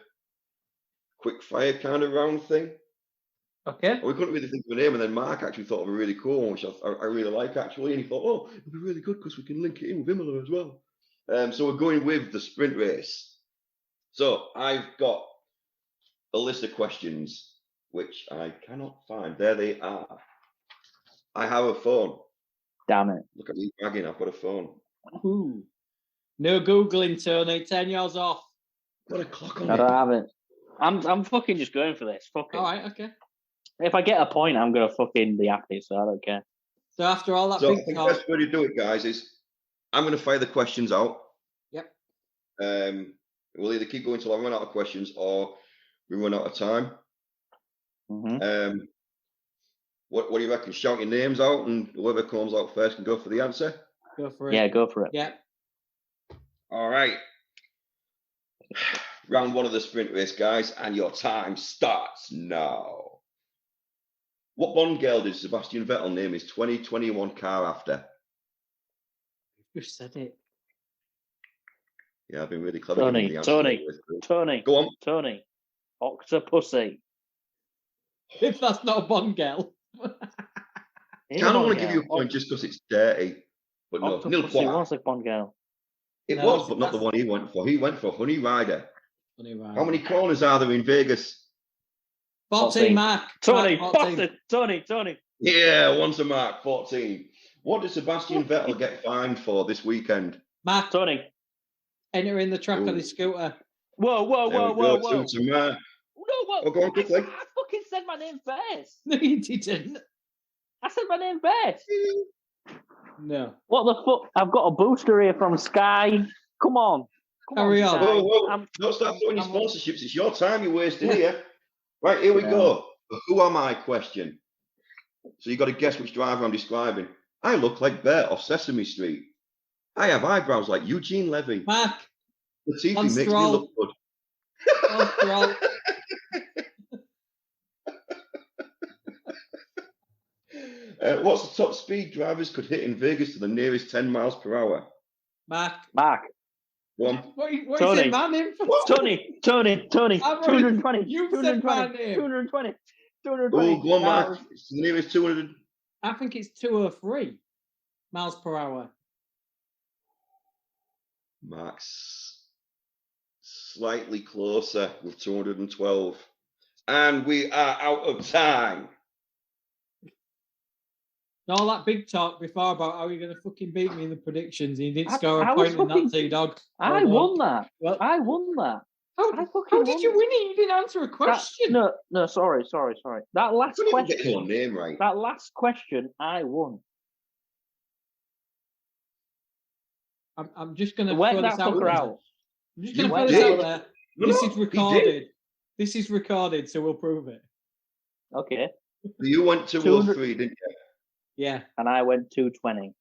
quick fire kind of round thing. Okay. We couldn't really think of a name, and then Mark actually thought of a really cool one, which I really like actually, and he thought, oh, it'd be really good because we can link it in with Imola as well. So we're going with the sprint race. So I've got a list of questions which I cannot find. There they are. I have a phone. Damn it. Look at me bragging, I've got a phone. Ooh. No Googling, Tony. 10 years off. Got a clock on I it. don't have it. I'm fucking just going for this. Fuck it. All right, okay. If I get a point, I'm going to fucking be happy, so I don't care. So after all that I big think the talk... best way to do it, guys, is I'm going to fire the questions out. Yep. We'll either keep going till I run out of questions or we run out of time. Mm-hmm. What do you reckon? Shout your names out, and whoever comes out first can go for the answer. Go for it. Yeah, go for it. Yeah. All right. Round one of the sprint race, guys, and your time starts now. What Bond girl did Sebastian Vettel name his 2021 car after? You said it. Yeah, I've been really clever. Tony. Go on. Tony. Octopussy. If that's not a Bond girl. I don't want to give you a point just because it's dirty. But no, Octopussy was a Bond girl. It was, but not the one he went for. He went for Honey Rider. How many corners are there in Vegas? 14, Mark. Tony. Yeah, one's a mark. 14. What did Sebastian Vettel get fined for this weekend? Mark. Tony. Entering the track on his scooter. Whoa. Two to Mark. No, go on quickly. I fucking said my name first. No, you didn't. I said my name first. No. What the fuck? I've got a booster here from Sky. Come on. Carry on. Whoa. Don't start throwing your sponsorships. It's your time you're wasting here. Right, here we go. The who am I question. So you got to guess which driver I'm describing. I look like Bert off Sesame Street. I have eyebrows like Eugene Levy. Mark. The teeth makes me look good. What's the top speed drivers could hit in Vegas to the nearest 10 miles per hour? Mark. Go on. What is it, my name? Tony. 220. You said my name. 220. Oh, go on, Mark. It's the nearest 200. I think it's 203 miles per hour. Mark's slightly closer with 212. And we are out of time. All that big talk before about how you're going to fucking beat me in the predictions and you didn't score a point in that T-Dog. I won that. I won that. How did you win it? You didn't answer a question. No, sorry. That last question. Get your name right. That last question, I won. I'm just going to throw this out. I'm just going to throw this out there. This is recorded. This is recorded, so we'll prove it. Okay. You went 203, didn't you? Yeah. And I went 220.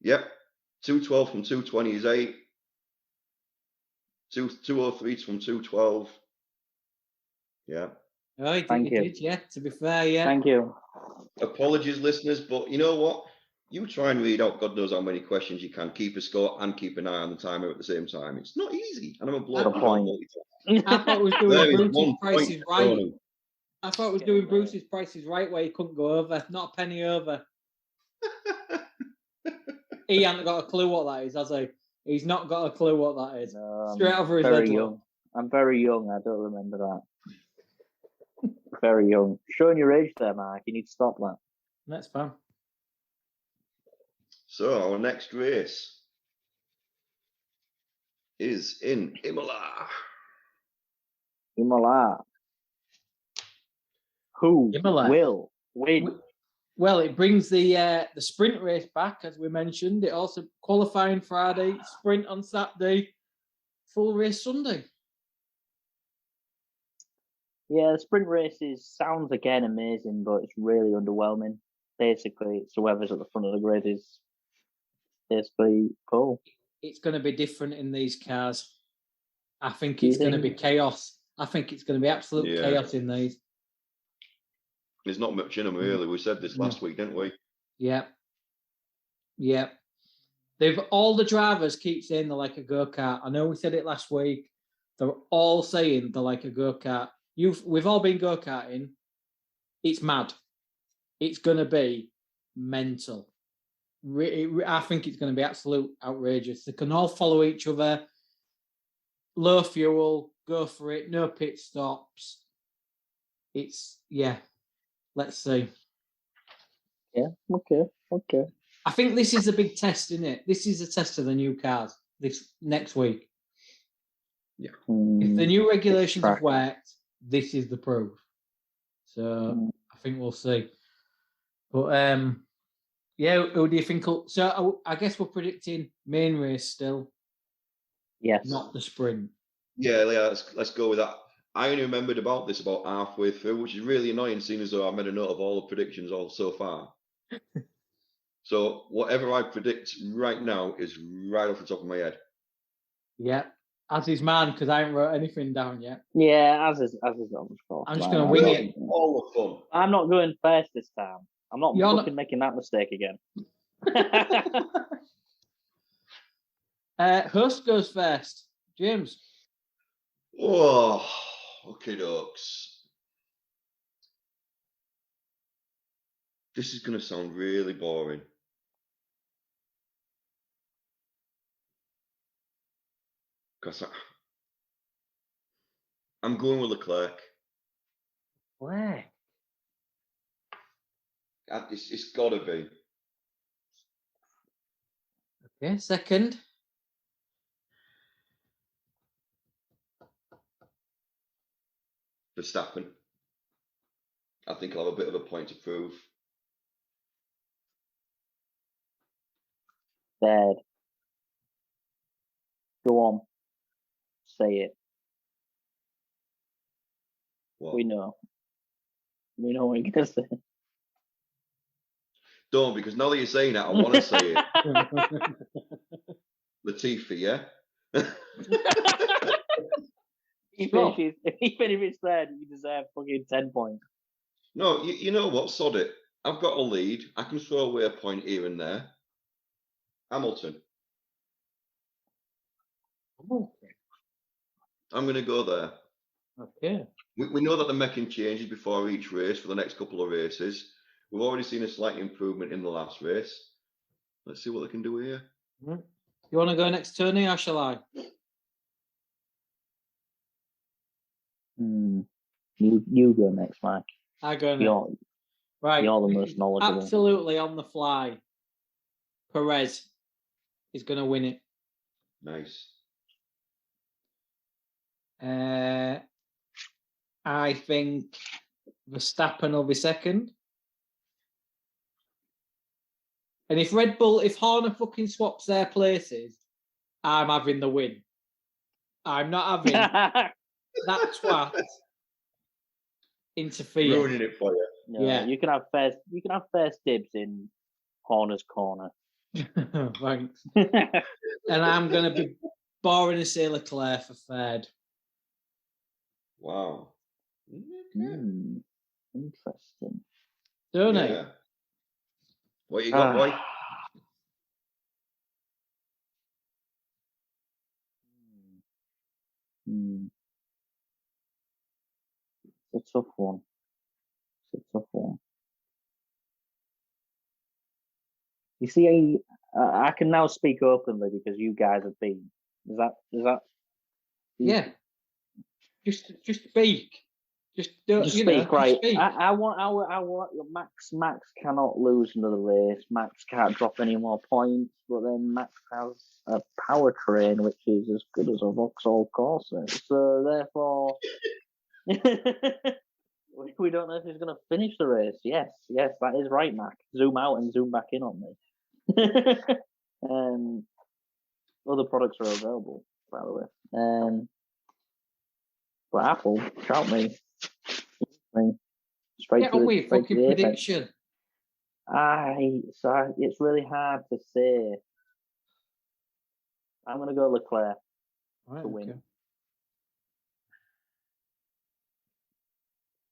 Yep. 212 from 220 is 8. 203 from 212. Yeah. Oh, Thank you. Did, yeah. To be fair, yeah. Thank you. Apologies, listeners, but you know what? You try and read out God knows how many questions you can, keep a score and keep an eye on the timer at the same time. It's not easy. And I'm a bloke. Good point. I thought we was doing Bruce's prices right. I thought we was doing Bruce's prices right where you couldn't go over. Not a penny over. he hasn't got a clue what that is, has he? He's not got a clue what that is. No, Straight over his very head. young. I'm very young. I don't remember that. Very young. Showing your age there, Mark. You need to stop that. That's fine. So our next race is in Imola. Imola. Who Imola. will win? Well, it brings the sprint race back, as we mentioned. It also qualifying Friday, sprint on Saturday, full race Sunday. Yeah, the sprint races sounds again amazing, but it's really underwhelming. Basically, it's whoever's at the front of the grid is basically cool. It's going to be different in these cars. I think Do you it's going to be think? chaos. I think it's going to be absolute chaos in these. There's not much in them, really. We said this last week, didn't we? Yeah. All the drivers keep saying they're like a go-kart. I know we said it last week. They're all saying they're like a go-kart. We've all been go-karting. It's mad. It's going to be mental. I think it's going to be absolute outrageous. They can all follow each other. Low fuel, go for it. No pit stops. Let's see. Yeah. Okay. I think this is a big test, isn't it? This is a test of the new cars this next week. Yeah. If the new regulations have worked, this is the proof. So I think we'll see. But who do you think? So I guess we're predicting main race still. Yes. Not the sprint. Yeah, let's go with that. I only remembered about this about halfway through, which is really annoying, seeing as though I made a note of all the predictions all so far. So whatever I predict right now is right off the top of my head. Yeah, as is mine, because I haven't wrote anything down yet. Yeah, as is on the score. I'm just going to wing it. All the fun. I'm not going first this time. I'm not making that mistake again. Host goes first. James. Oh, okay, dokes. This is going to sound really boring. Because I'm going with Leclerc. Where? It's got to be. Okay, second. Verstappen. I think I'll have a bit of a point to prove. Third. Go on. Say it. What? We know. We know what you're going to say. Don't, because now that you're saying that, I want to say it. Latifi, yeah? If he finishes third, you deserve fucking 10 points. No, you know what? Sod it. I've got a lead. I can throw away a point here and there. Hamilton. Okay. I'm going to go there. Okay. We know that they're making changes before each race for the next couple of races. We've already seen a slight improvement in the last race. Let's see what they can do here. You want to go next, Tony, or shall I? You go next, Mike. I go next. You're the most knowledgeable. Absolutely on the fly. Perez is going to win it. Nice. I think Verstappen will be second. And if Horner fucking swaps their places, I'm having the win. I'm not having that twat interfere. Ruining it for you. No, yeah, you can have first dibs in Horner's corner. Thanks. And I'm going to be boring and say Leclerc for third. Wow. Interesting. Don't it? What you got, boy? It's a tough one. You see, I can now speak openly because you guys have been. Is that? Yeah. Just speak. Just don't. Just you speak, know, right? Just speak. I want Max. Max cannot lose another race. Max can't drop any more points. But then Max has a powertrain which is as good as a Vauxhall Corsa. So therefore, we don't know if he's going to finish the race. Yes, that is right, Mac. Zoom out and zoom back in on me. Other products are available, by the way. But Apple, shout me. Straight Get to on the, with your straight to fucking the apex. prediction. So it's really hard to say. I'm going to go Leclerc Right, to win. okay.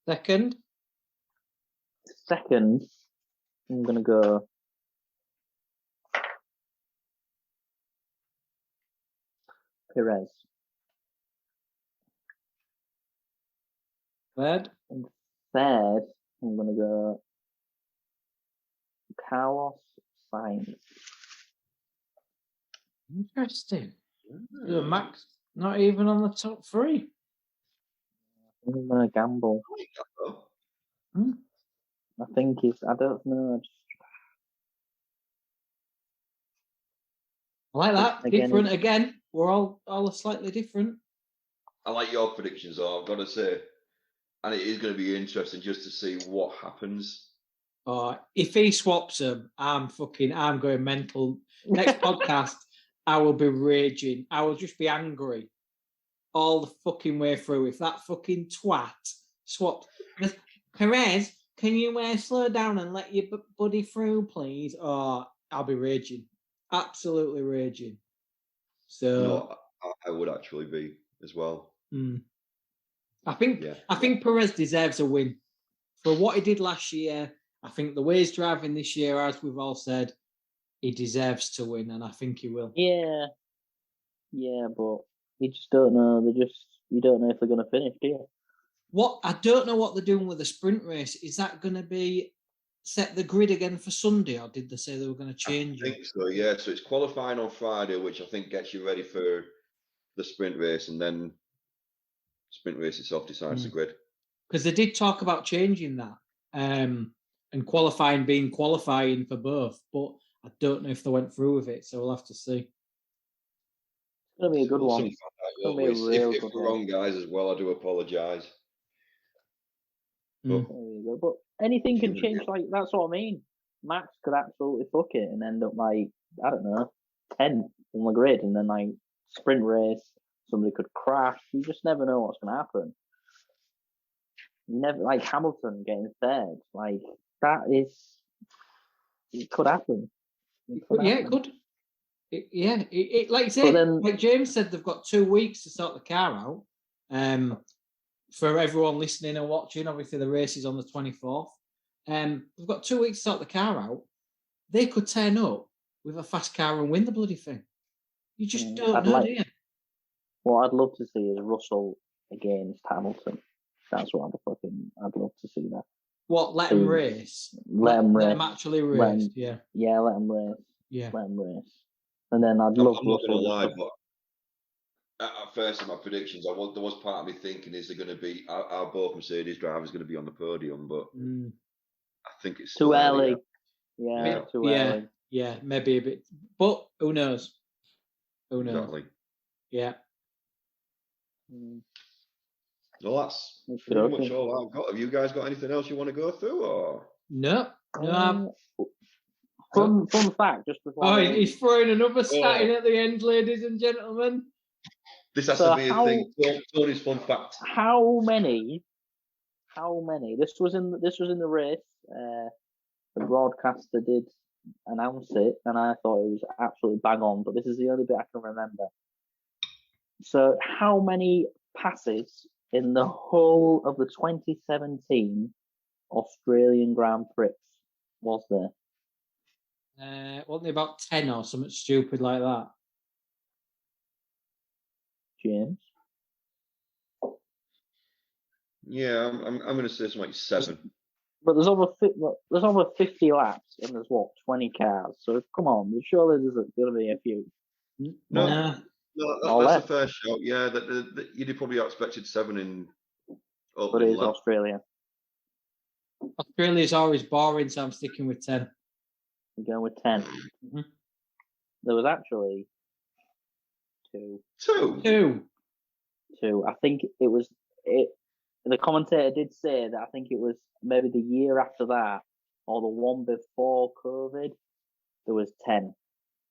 Second. Second, I'm going to go Perez. Third. And third, I'm going to go Carlos Sainz. Interesting. Yeah, Max not even on the top three. I'm going to gamble. Hmm? I think he's. I don't know. I like that. Again, Different again. We're all slightly different. I like your predictions, though, I've got to say. And it is going to be interesting just to see what happens. If he swaps them, I'm going mental. Next podcast, I will be raging. I will just be angry all the fucking way through. If that fucking twat swaps. Perez, can you slow down and let your buddy through, please? I'll be raging. Absolutely raging. So No, I would actually be as well. I think Perez deserves a win for what he did last year. I think the way he's driving this year, as we've all said, he deserves to win, and I think he will. Yeah, but you just don't know. You don't know if they're going to finish, do you? I don't know what they're doing with the sprint race. Is that going to be set the grid again for Sunday, or did they say they were going to change it? I think so, yeah. So it's qualifying on Friday, which I think gets you ready for the sprint race, and then sprint race itself decides the grid. Because they did talk about changing that, and qualifying being qualifying for both, but I don't know if they went through with it, so we'll have to see. It's going to be a good one. It's going to be a real good one. If we're wrong, guys, as well, I do apologise. But anything can change. Like, that's what I mean. Max could absolutely fuck it and end up like, I don't know, 10th on the grid, and then like sprint race, somebody could crash. You just never know what's going to happen. You never, like Hamilton getting third, like that is, it could happen. It could. Like you say, like James said, they've got 2 weeks to sort the car out. For everyone listening and watching, obviously the race is on the 24th. We've got 2 weeks to sort the car out. They could turn up with a fast car and win the bloody thing. You just don't know, do you? What I'd love to see is Russell against Hamilton. That's what I'd love to see that. What, let them race? Let them actually race, yeah. Yeah, let them race. Yeah. Let them race. And then I'd love I'm not going to lie, but at first in my predictions, there was part of me thinking, is there going to be, are both Mercedes drivers going to be on the podium? But I think it's too early. Yeah, too early. Yeah, maybe a bit. But who knows? Who knows? Exactly. Yeah. Well, that's pretty much all I've got. Have you guys got anything else you want to go through? Or no? Fun fact, just before. He's throwing another stat in at the end, ladies and gentlemen. This has to be a thing. Tony's fun fact. How many? This was in the race. The broadcaster did announce it, and I thought it was absolutely bang on. But this is the only bit I can remember. So, how many passes in the whole of the 2017 Australian Grand Prix was there? Wasn't it about 10 or something stupid like that? James? Yeah, I'm going to say something like 7. But there's over 50 laps and there's 20 cars. So come on, surely there's going to be a few. No, that's a fair shout. Yeah, that you'd probably expected 7 in. But it is Australia. Australia's always boring, so I'm sticking with 10. I'm going with 10. Mm-hmm. There was actually 2. 2. I think it was it. The commentator did say that I think it was maybe the year after that or the one before COVID. There was 10,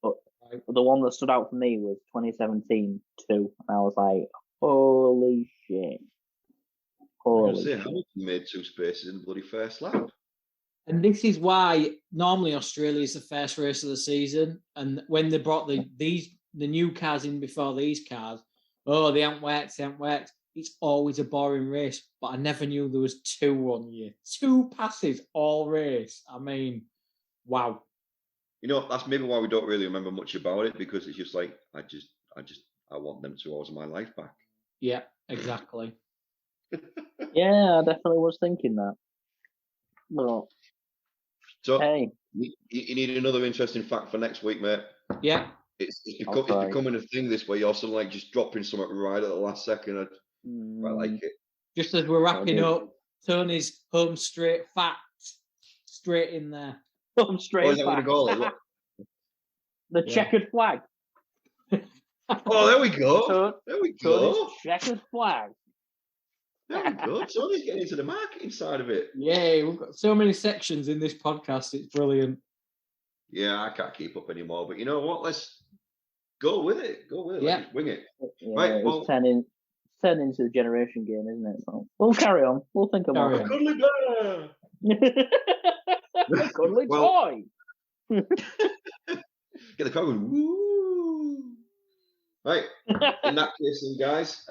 but the one that stood out for me was 2017 2. And I was like, holy shit! Holy shit! Hamilton made 2 spaces in the bloody first lap. And this is why normally Australia is the first race of the season, and when they brought the new cars in before these cars, they haven't worked. It's always a boring race, but I never knew there was 2 1 year. 2 passes all race. I mean, wow. You know, that's maybe why we don't really remember much about it, because it's just like I want them 2 hours of my life back. Yeah, exactly. Yeah, I definitely was thinking that. Well, so hey, you need another interesting fact for next week, mate. Yeah. It's becoming a thing this way. You're also like just dropping something right at the last second. I quite like it. Just as we're wrapping up, Tony's home straight fact straight in there. Home straight fact. The checkered flag. Oh, there we go. There we go. Tony's checkered flag. There we go. Tony's getting into the marketing side of it. Yay, we've got so many sections in this podcast. It's brilliant. Yeah, I can't keep up anymore. But you know what? Let's go with it. Yeah. Let's wing it. Yeah, right. Well, it's turning into the generation game, isn't it? So we'll carry on. We'll think about it. Cuddly bear. Cuddly toy. Get the car going. Woo. Right. In that case, then, guys,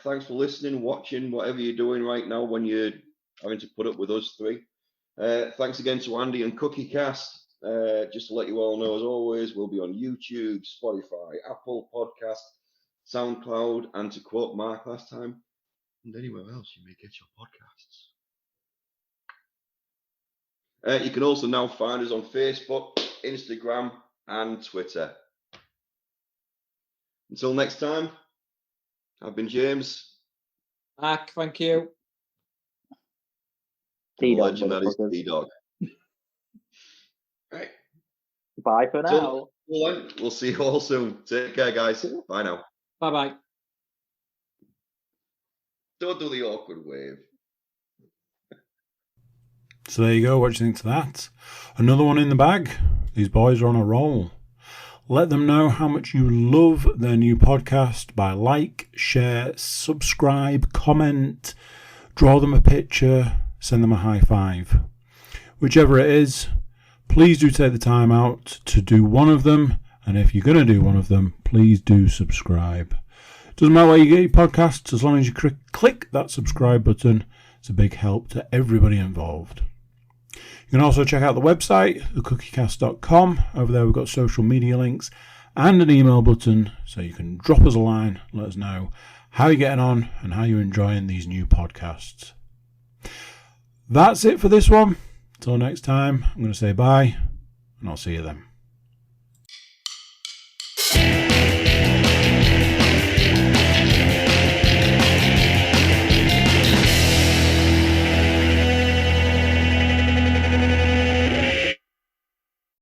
thanks for listening, watching, whatever you're doing right now when you're having to put up with us 3. Thanks again to Andy and CookieCast. Just to let you all know, as always, we'll be on YouTube, Spotify, Apple Podcast, SoundCloud, and to quote Mark last time, and anywhere else you may get your podcasts. You can also now find us on Facebook, Instagram, and Twitter. Until next time, I've been James. Mark, thank you. T-Dog, legend that is T-Dog. Right. Bye for now. We'll see you all soon. Take care, guys. Bye now. Bye-bye. Don't do the awkward wave. So there you go. What do you think to that? Another one in the bag. These boys are on a roll. Let them know how much you love their new podcast by like, share, subscribe, comment, draw them a picture, send them a high five. Whichever it is, please do take the time out to do one of them. And if you're going to do one of them, please do subscribe. Doesn't matter where you get your podcasts, as long as you click that subscribe button. It's a big help to everybody involved. You can also check out the website, thecookiecast.com. Over there we've got social media links and an email button, so you can drop us a line, let us know how you're getting on and how you're enjoying these new podcasts. That's it for this one. Until next time, I'm going to say bye, and I'll see you then.